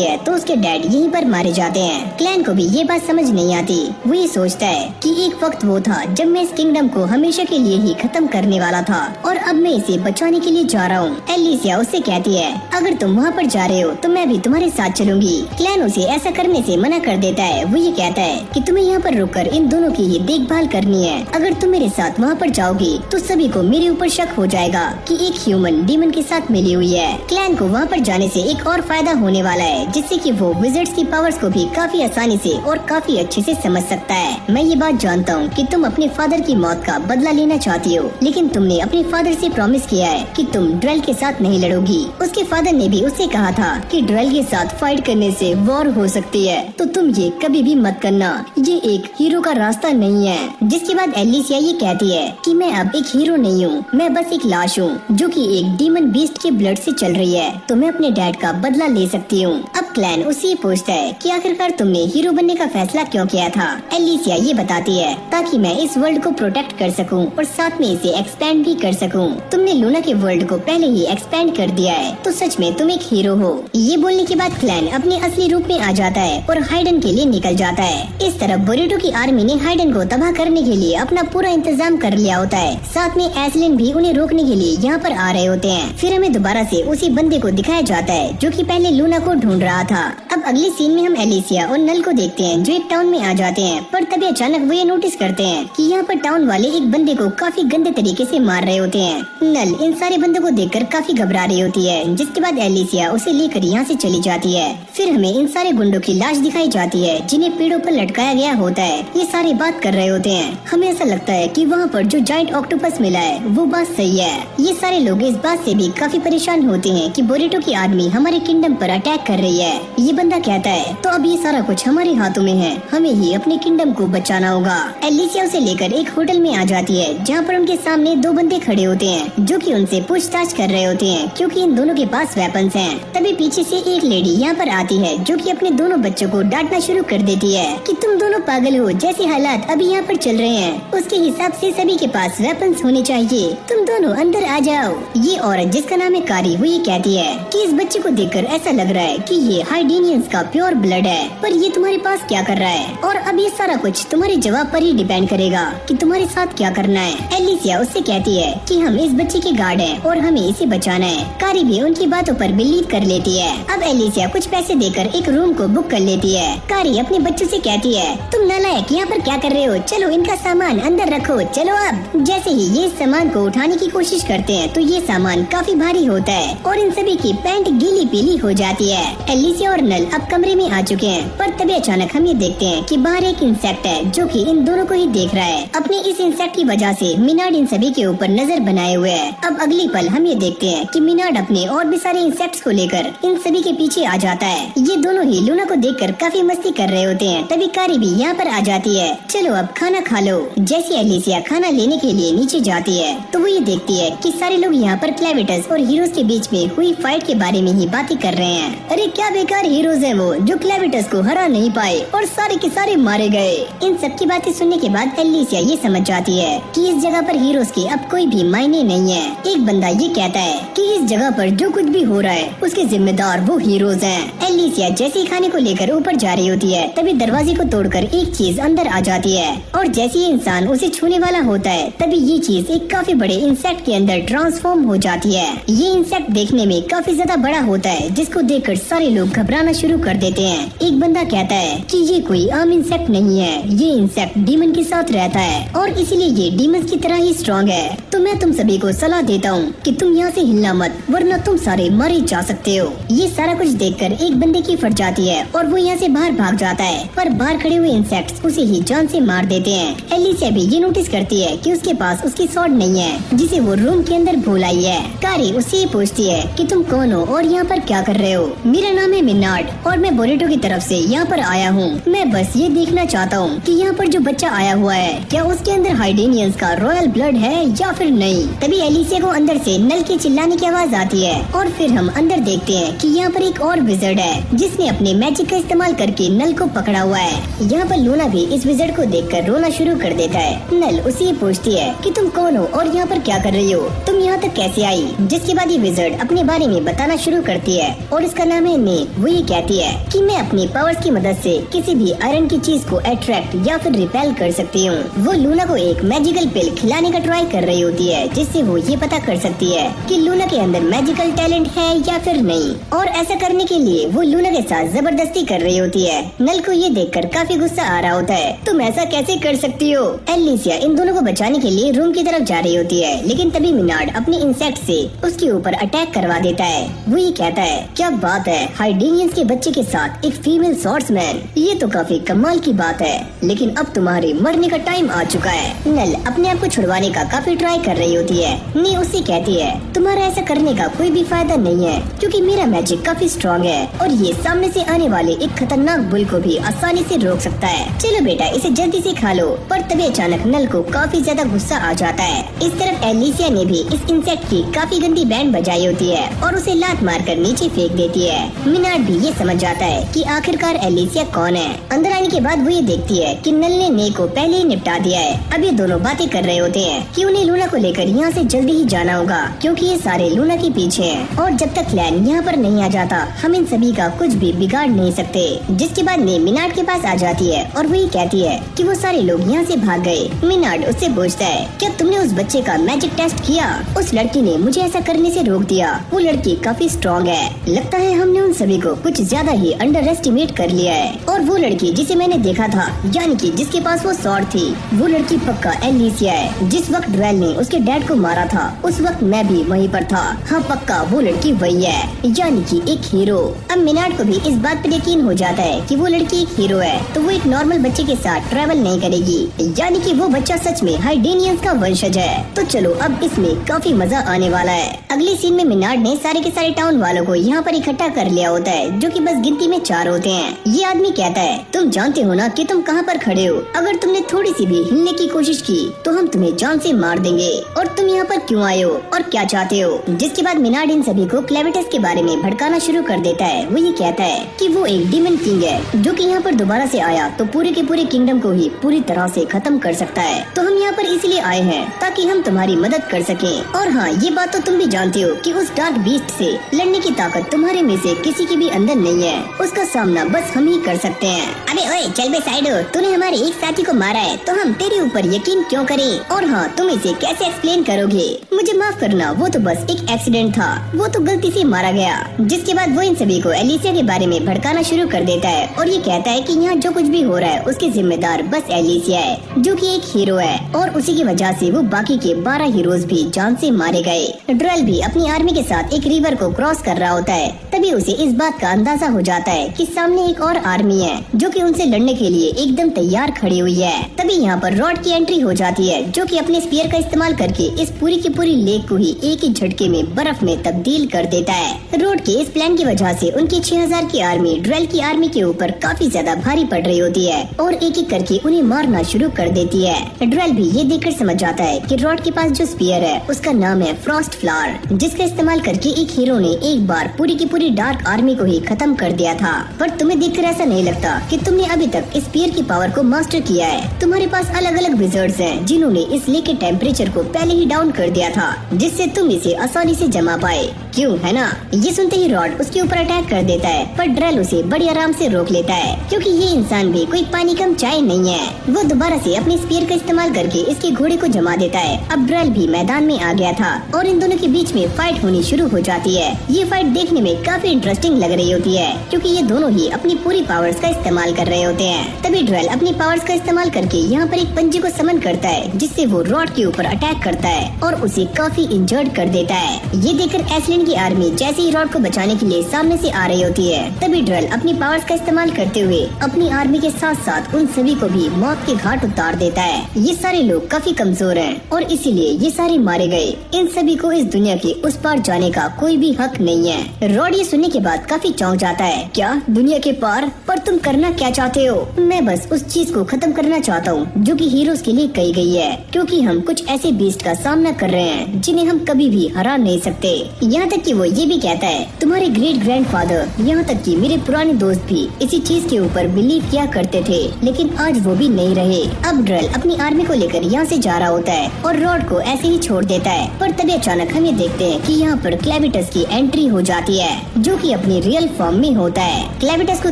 है तो उसके डैड यहीं पर मारे जाते हैं। क्लैन को भी ये बात समझ नहीं आती। वो ये सोचता है कि एक वक्त वो था जब मैं इस किंगडम को हमेशा के लिए ही खत्म करने वाला था और अब मैं इसे बचाने के लिए जा रहा हूँ। एलिसिया उससे कहती है अगर तुम वहाँ पर जा रहे हो तो मैं भी तुम्हारे साथ चलूंगी। क्लैन उसे ऐसा करने से मना कर देता है। वो ये कहता है कि तुम्हें यहाँ पर रुककर इन दोनों की ही देखभाल करनी है। अगर तुम मेरे साथ वहाँ पर जाओगी तो सभी को मेरे ऊपर शक हो जाएगा कि एक ह्यूमन डीमन के साथ मिली हुई है। क्लैन को वहाँ पर जाने से एक और फायदा होने वाला है, जिससे कि वो विज़र्ड्स की पावर्स को भी काफी आसानी से और काफी अच्छे से समझ सकता है। मैं ये बात जानता हूँ कि तुम अपने फादर की मौत का बदला लेना चाहती हो, लेकिन तुमने अपने फादर से प्रॉमिस किया है कि तुम ड्रेल के साथ नहीं लड़ोगी। उसके फादर ने भी उससे कहा था कि ड्रेल के साथ फाइट करने से वॉर हो सकती है, तो तुम ये कभी भी मत करना। ये एक हीरो का रास्ता नहीं है। जिसके बाद एलिसिया ये कहती है कि मैं अब एक हीरो नहीं हूँ, मैं बस एक लाश हूँ जो कि एक डीमन बीस्ट के ब्लड से चल रही है, तो मैं अपने डैड का बदला ले सकती हूँ। अब क्लैन उससे पूछता है कि आखिरकार तुमने हीरो बनने का फैसला क्यों किया था। एलिसिया ये बताती है ताकि मैं इस वर्ल्ड को प्रोटेक्ट कर सकूं और साथ में इसे एक्सपेंड भी कर सकूं। तुमने लूना के वर्ल्ड को पहले ही एक्सपेंड कर दिया है, तो सच में तुम एक हीरो हो। ये बोलने के बाद क्लैन अपने असली रूप में आ जाता है और हाइडन के लिए निकल जाता है। इस तरफ बोरुटो की आर्मी ने हाइडन को तबाह करने के लिए अपना पूरा इंतजाम कर लिया होता है। साथ में एस्लिन भी उन्हें रोकने के लिए यहाँ पर आ रहे होते हैं। फिर हमें दोबारा से उसी बंदे को दिखाया जाता है जो कि पहले लूना को ढूंढ रहा था। अब अगले सीन में हम एलिसिया और नल को देखते हैं जो एक टाउन में आ जाते हैं, पर तभी अचानक वो ये नोटिस करते हैं कि यहाँ पर टाउन वाले एक बंदे को काफी गंदे तरीके से मार रहे होते हैं। नल इन सारे बंदों को देखकर काफी घबरा रही होती है, जिसके बाद एलिसिया उसे लेकर यहाँ से चली जाती है। फिर हमें इन सारे गुंडों की लाश दिखाई जाती है जिन्हें पेड़ों पर लटकाया गया होता है। ये सारे बात कर रहे होते हैं। हमें ऐसा लगता है कि वहाँ पर जो जायंट ऑक्टोपस मिला है वो बात सही है। ये सारे लोग इस बात से भी काफी परेशान होते हैं कि बोरुटो की आर्मी हमारे किंगडम पर अटैक कर रही है। ये बंदा कहता है तो अब ये सारा कुछ हमारे हाथों में है, हमें ही अपने किंगडम को बचाना होगा। एलिसिया उसे लेकर एक होटल में आ जाती है जहाँ पर उनके सामने दो बंदे खड़े होते हैं जो कि उनसे पूछताछ कर रहे होते हैं क्योंकि इन दोनों के पास वेपन्स हैं। तभी पीछे से एक लेडी यहाँ पर आती है जो कि अपने दोनों बच्चों को डांटना शुरू कर देती है कि तुम दोनों पागल हो, जैसे हालात अभी यहाँ पर चल रहे हैं उसके हिसाब से सभी के पास वेपन्स होने चाहिए, तुम दोनों अंदर आ जाओ। ये औरत जिसका नाम है कारी वो ये कहती है कि इस बच्चे को देखकर ऐसा लग रहा है कि ये हाइडेनियंस का प्योर ब्लड है, पर ये तुम्हारे पास क्या कर रहा है और अब ये सारा कुछ तुम्हारे जवाब पर ही डिपेंड करेगा कि तुम्हारे साथ क्या करना है। एलिसिया उससे कहती है कि हम इस बच्चे के गार्ड हैं और हमें इसे बचाना है। कारी भी उनकी बातों पर बिलीव कर लेती है। अब एलिसिया कुछ पैसे देकर एक रूम को बुक कर लेती है। कारी अपने बच्चों से कहती है तुम नालायक यहाँ पर क्या कर रहे हो, चलो इनका सामान अंदर रखो, चलो। अब जैसे ही ये सामान को उठाने की कोशिश करते हैं तो ये सामान काफी भारी होता है और इन सभी की पैंट गीली पीली हो जाती है। एलिसिया और नल अब कमरे में आ चुके हैं, पर तभी अचानक हम ये देखते हैं कि बाहर एक इंसेक्ट है जो कि इन दोनों को ही देख रहा है। अपने इस इंसेक्ट की वजह से मिनार्ड इन सभी के ऊपर नजर बनाए हुए है। अब अगली पल हम ये देखते हैं कि मिनार्ड अपने और भी सारे इंसेक्ट्स को लेकर इन सभी के पीछे आ जाता है। ये दोनों ही लूना को देखकर काफी मस्ती कर रहे होते हैं। तभी कारी भी यहाँ पर आ जाती है, चलो अब खाना खा लो। जैसे एलिसिया खाना लेने के लिए नीचे जाती है तो वो ये देखती है कि सारे लोग यहाँ पर क्लेविटस और हीरोज के बीच में हुई फाइट के बारे में ही बातें कर रहे हैं। अरे क्या बेकार हीरोज हैं वो जो क्लेविटस को हरा नहीं पाए और सारे के सारे मारे गए। इन सब की बातें सुनने के बाद एलिसिया ये समझ जाती है कि इस जगह पर हीरोज के अब कोई भी मायने नहीं है। एक बंदा ये कहता है कि इस जगह पर जो कुछ भी हो रहा है उसके जिम्मेदार वो हीरोज हैं। एलिसिया जैसे ही खाने को लेकर ऊपर जा रही होती है तभी दरवाजे को तोड़कर एक चीज अंदर आ जाती है और जैसे ही इंसान उसे छूने वाला होता है तभी ये चीज एक काफी बड़े इंसेक्ट के अंदर ट्रांसफॉर्म हो जाती है। ये इंसेक्ट देखने में काफी ज्यादा बड़ा होता है जिसको देखकर सारे लोग घबराना शुरू कर देते हैं। एक बंदा कहता है कि ये कोई आम इंसेक्ट नहीं है, हैं, ये इंसेक्ट डीमन के साथ रहता है और इसीलिए ये डीमन की तरह ही स्ट्रॉन्ग है। तो मैं तुम सभी को सलाह देता हूँ कि तुम यहाँ से हिलना मत, वरना तुम सारे मारे जा सकते हो। ये सारा कुछ देखकर एक बंदे की फट जाती है और वो यहाँ से बाहर भाग जाता है, पर बाहर खड़े हुए इंसेक्ट्स उसे ही जान से मार देते हैं। एलिसिया भी ये नोटिस करती है कि उसके पास उसकी स्वॉर्ड नहीं है, जिसे वो रूम के अंदर भूल आई है। कारी उससे ये पूछती है कि तुम कौन हो और यहाँ पर क्या कर रहे हो। मेरा नाम है मिनार्ड और मैं बोरेटो की तरफ से यहाँ पर आया हूँ। मैं बस ये देखना चाहता हूँ कि यहाँ पर जो बच्चा आया हुआ है क्या उसके अंदर हाइडेनियंस का रॉयल ब्लड है या फिर नहीं। तभी एलिसिया को अंदर से नल के चिल्लाने की आवाज आती है और फिर हम अंदर देखते हैं कि यहाँ पर एक और विजर्ड है जिसने अपने मैजिक का इस्तेमाल करके नल को पकड़ा हुआ है। यहाँ पर लूना भी इस विजर्ड को देखकर रोना शुरू कर देता है। नल उसे ये पूछती है कि तुम कौन हो और यहाँ पर क्या कर रही हो, तुम यहाँ तक कैसे आई। जिसके बाद ये विजर्ड अपने बारे में बताना शुरू करती है और इसका नाम है ने। वो ये कहती है कि मैं अपनी पावर्स की मदद से किसी भी आयरन की चीज को अट्रैक्ट या फिर रिपेल कर सकती हूँ। वो लूना को एक मैजिकल पिल खिलाने का ट्राई कर रही होती है, जिससे वो ये पता कर सकती है कि लूना के अंदर मैजिकल टैलेंट है या फिर नहीं। और ऐसा करने के लिए वो लूना के साथ जबरदस्ती कर रही होती है। नल को ये देखकर काफी गुस्सा आ रहा होता है, तुम ऐसा कैसे कर सकती हो। एलिसिया इन दोनों को बचाने के लिए रूम की तरफ जा रही होती है, लेकिन तभी मिनार्ड अपने इंसेक्ट से उसके ऊपर अटैक करवा देता है। वो ये कहता है क्या बात है, हाइडेनियंस के बच्चे के साथ एक फीमेल स्वॉर्ड्समैन, ये तो काफी कमाल की बात है, लेकिन अब तुम्हारे मरने का टाइम आ चुका है। नल अपने आप को छुड़वाने का काफी ट्राई कर रही होती है। नी उससे कहती है तुम्हारा ऐसा करने का कोई भी फायदा नहीं है, क्योंकि मेरा मैजिक काफी स्ट्रॉन्ग है और ये सामने से आने वाले एक खतरनाक बुल को भी आसानी से रोक सकता है। चलो बेटा इसे जल्दी से खा लो। पर तभी अचानक नल को काफी ज्यादा गुस्सा आ जाता है। इस तरफ एलिसिया ने भी इस इंसेक्ट की काफी गंदी बैंड बजाई होती है और उसे लात मारकर नीचे फेंक देती है। मिनार्ड भी ये समझ जाता है कि आखिरकार एलिसिया कौन है। अंदर आने के बाद वो ये देखती है कि नल ने ने को पहले ही निपटा दिया है। अब ये दोनों बातें कर रहे होते हैं कि उन्हें लूना को लेकर यहाँ से जल्दी ही जाना होगा, क्योंकि ये सारे लूना के पीछे हैं और जब तक क्लैन यहाँ पर नहीं आ जाता हम इन सभी का कुछ भी बिगाड़ नहीं सकते। जिसके बाद ने मिनार्ड के पास आ जाती है और वही कहती है कि वो सारे लोग यहाँ से भाग गए। मिनार्ड उससे पूछता है क्या तुमने उस बच्चे का मैजिक टेस्ट किया। उस लड़की ने मुझे ऐसा करने से रोक दिया। वो लड़की काफी स्ट्रॉन्ग है, लगता है हमने उन सभी को कुछ ज्यादा ही अंडर एस्टिमेट कर लिया है। और वो लड़की जिसे मैंने देखा था, यानी कि जिसके पास वो स्वॉर्ड थी, वो लड़की पक्का एलिसिया है। जिस वक्त ड्वेल ने उसके डैड को मारा था उस वक्त मैं भी वहीं पर था। हाँ पक्का वो लड़की वही है, यानी कि एक हीरो। अब मिनार्ड को भी इस बात पर यकीन हो जाता है कि वो लड़की एक हीरो है, तो वो एक नॉर्मल बच्चे के साथ ट्रैवल नहीं करेगी, यानी कि वो बच्चा सच में हाइडेनियंस का वंशज है। तो चलो अब इसमें काफी मजा आने वाला है। अगली सीन में मिनार्ड ने सारे के सारे टाउन वालों को यहाँ पर इकट्ठा कर लिया होता है, जो कि बस गिनती में 4 होते हैं। ये आदमी कहता है तुम जानते हो ना कि तुम कहाँ पर खड़े हो, अगर तुमने थोड़ी सी भी हिलने की कोशिश की तो हम तुम्हें जान से मार देंगे, और तुम यहाँ पर क्यों आए हो और क्या चाहते हो। जिसके बाद मिनार्ड इन सभी को क्लेविटस के बारे में भड़काना शुरू कर देता है। वो ये कहता है कि वो एक डीमन किंग है जो कि यहाँ पर दोबारा से आया तो पूरे के पूरे किंगडम को ही पूरी तरह से खत्म कर सकता है। तो हम यहाँ पर इसलिए आए हैं ताकि हम तुम्हारी मदद कर सकें। और हाँ ये बात तो तुम भी जानते हो कि उस डार्क बीस्ट से लड़ने की ताकत तुम्हारे में से किसी की भी अंदर नहीं है, उसका सामना बस हम ही कर सकते हैं। अबे ओए चल बे साइड हो, तूने हमारे एक साथी को मारा है तो हम तेरे ऊपर यकीन क्यों करें। और हाँ तुम इसे कैसे एक्सप्लेन करोगे। मुझे माफ करना, वो तो बस एक एक्सीडेंट था, वो तो गलती से मारा गया। जिसके बाद वो इन सभी को एलिसिया के बारे में भड़काना शुरू कर देता है और ये कहता है कि यहाँ जो कुछ भी हो रहा है उसके जिम्मेदार बस एलिसिया है, जो कि एक हीरो है और उसी की वजह से वो बाकी के 12 हीरोज भी जान से मारे गए। ड्वेल भी अपनी आर्मी के साथ एक रिवर को क्रॉस कर रहा होता है। तभी उसे इस बात का अंदाजा हो जाता है कि सामने एक और आर्मी है जो कि उनसे लड़ने के लिए एकदम तैयार खड़ी हुई है। तभी यहाँ पर रॉड की एंट्री हो जाती है, जो कि अपने स्पीयर का इस्तेमाल करके इस पूरी की पूरी लेक को ही एक ही झटके में बर्फ में तब्दील कर देता है। रॉड के इस प्लान की वजह से उनकी 6000 की आर्मी ड्वेल की आर्मी के ऊपर काफी ज्यादा भारी पड़ रही होती है और एक एक करके उन्हें मारना शुरू कर देती है। ड्वेल भी ये देखकर समझ जाता है कि रॉड के पास जो स्पीयर है उसका नाम है फ्रॉस्ट फ्लावर, जिसका इस्तेमाल करके एक हीरो ने एक बार पूरी की पूरी डार्क आर्मी को ही खत्म कर दिया था। पर तुम्हें देखकर ऐसा नहीं लगता कि तुमने अभी तक इस स्पीयर की पावर को मास्टर किया है। तुम्हारे पास अलग अलग विजर्ड्स हैं जिन्होंने इस लेक के टेम्परेचर को पहले ही डाउन कर दिया था, जिससे तुम इसे आसानी से जमा पाए। क्यों, है ना। ये सुनते ही रॉड उसके ऊपर अटैक कर देता है, पर ड्रेल उसे बड़ी आराम से रोक लेता है, क्योंकि ये इंसान भी कोई पानी कम चाय नहीं है। वो दोबारा से अपने स्पीयर का इस्तेमाल करके इसके घोड़े को जमा देता है। अब ड्रेल भी मैदान में आ गया था और इन दोनों के बीच में फाइट होनी शुरू हो जाती है। ये फाइट देखने में काफी इंटरेस्टिंग लग रही होती है, क्योंकि ये दोनों ही अपनी पूरी पावर्स का इस्तेमाल कर रहे होते हैं। तभी ड्रेल अपनी पावर्स का इस्तेमाल करके यहाँ पर एक पंजे को समन करता है, जिससे वो रॉड के ऊपर अटैक करता है और उसे काफी इंजर्ड कर देता है। ये देखकर एस्लिन की आर्मी जैसे ही रॉड को बचाने के लिए सामने से आ रही होती है, तभी ड्रेल अपनी पावर्स का इस्तेमाल करते हुए अपनी आर्मी के साथ साथ उन सभी को भी मौत के घाट उतार देता है। ये सारे लोग काफी कमजोर हैं और इसीलिए ये सारे मारे गए। इन सभी को इस दुनिया के उस पार जाने का कोई भी हक नहीं है। रॉड ये सुनने के बाद काफी चौंक जाता है। क्या दुनिया के पार? पर तुम करना क्या चाहते हो? मैं बस उस चीज को खत्म करना चाहता हूँ जो कि हीरोज के लिए कही गई है, क्योंकि हम कुछ ऐसे बीस्ट का सामना कर रहे हैं जिन्हें हम कभी भी हरा नहीं सकते। यहाँ तक कि वो ये भी कहता है, तुम्हारे ग्रेट ग्रैंडफादर, यहाँ तक कि मेरे पुराने दोस्त भी इसी चीज के ऊपर बिलीव किया करते थे, लेकिन आज वो भी नहीं रहे। अब ड्रेल अपनी आर्मी को लेकर यहाँ से जा रहा होता है और रॉड को ऐसे ही छोड़ देता है, पर तभी अचानक हम ये देखते हैं कि यहाँ पर क्लेविटस की एंट्री हो जाती है, जो कि अपनी रियल फॉर्म में होता है। क्लेविटस को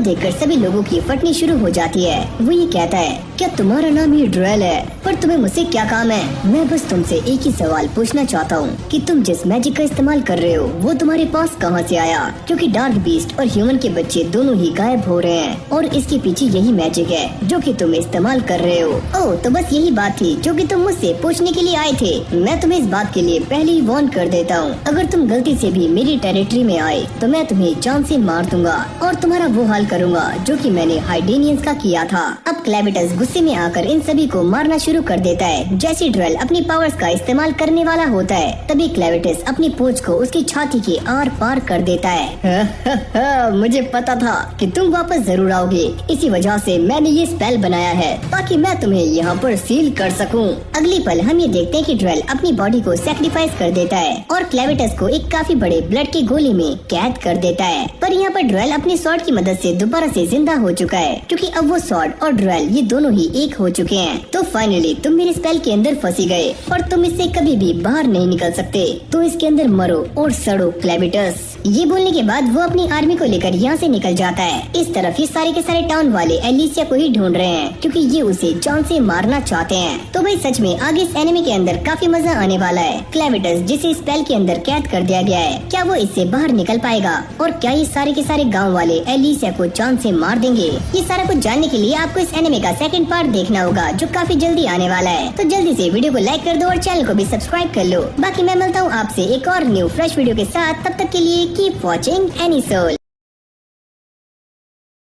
देखकर सभी लोगों की फटनी शुरू हो जाती है। वो ये कहता है, क्या तुम्हारा नाम ही ड्रेल है? पर तुम्हें मुझसे क्या काम है? मैं बस तुमसे एक ही सवाल पूछना चाहता हूँ कि तुम जिस मैजिक का इस्तेमाल कर रहे हो वो तुम्हारे पास कहाँ से आया? क्योंकि डार्क बीस्ट और ह्यूमन के बच्चे दोनों ही गायब हो रहे हैं और इसके पीछे यही मैजिक है जो कि तुम इस्तेमाल कर रहे हो। ओह, तो बस यही बात थी जो कि तुम मुझसे पूछने के लिए आए थे। मैं तुम्हें इस बात के लिए पहले ही वार्न कर देता हूँ, अगर तुम गलती से भी मेरी टेरिटरी में आए तो मैं तुम्हें जान से मार दूंगा और तुम्हारा वो हाल करूंगा जो कि मैंने हाइडेनियंस का किया था। अब क्लेविटस गुस्से में आकर इन सभी को मारना शुरू कर देता है। जैसे ड्रेल अपनी पावर्स का इस्तेमाल करने वाला होता है, तभी क्लेविटस अपनी पूंछ को उसकी छाती के आर पार कर देता है। मुझे पता था कि तुम वापस जरूर आओगे, इसी वजह से मैंने ये स्पेल बनाया है ताकि मैं तुम्हें यहाँ पर सील कर सकूं। अगली पल हम ये देखते हैं कि ड्रेल अपनी बॉडी को सैक्रिफाइस कर देता है और क्लेविटस को एक काफी बड़े ब्लड की गोली में कैद कर देता है। पर यहाँ पर ड्रेल अपनी स्वॉर्ड की मदद से दोबारा से जिंदा हो चुका है, क्योंकि अब वो स्वॉर्ड और ड्रेल ये दोनों ही एक हो चुके हैं। तो फाइनली तुम मेरे स्पेल के अंदर फंसी गए और तुम इससे कभी भी बाहर नहीं निकल सकते, तो इसके अंदर मरो और सड़ो क्लेविटस। ये बोलने के बाद वो अपनी आर्मी को लेकर यहाँ से निकल जाता है। इस तरफ ये सारे के सारे टाउन वाले एलिसिया को ही ढूंढ रहे हैं, क्योंकि ये उसे जान से मारना चाहते हैं। तो भाई सच में आगे इस एनिमे के अंदर काफी मजा आने वाला है। क्लेविटस जिसे स्पेल के अंदर कैद कर दिया गया है, क्या वो इससे बाहर निकल पाएगा और क्या ये सारे के सारे गाँव वाले एलिसिया को जान से मार देंगे? ये सारा कुछ जानने के लिए आपको इस एनिमे का सेकंड पार्ट देखना होगा, जो काफी जल्दी आने वाला है। तो जल्दी से वीडियो को लाइक कर दो और चैनल को भी सब्सक्राइब कर लो। बाकी मैं मिलता हूँ आपसे एक और न्यू फ्रेश वीडियो के साथ। तब तक के लिए कीप वॉचिंग एनीसोल।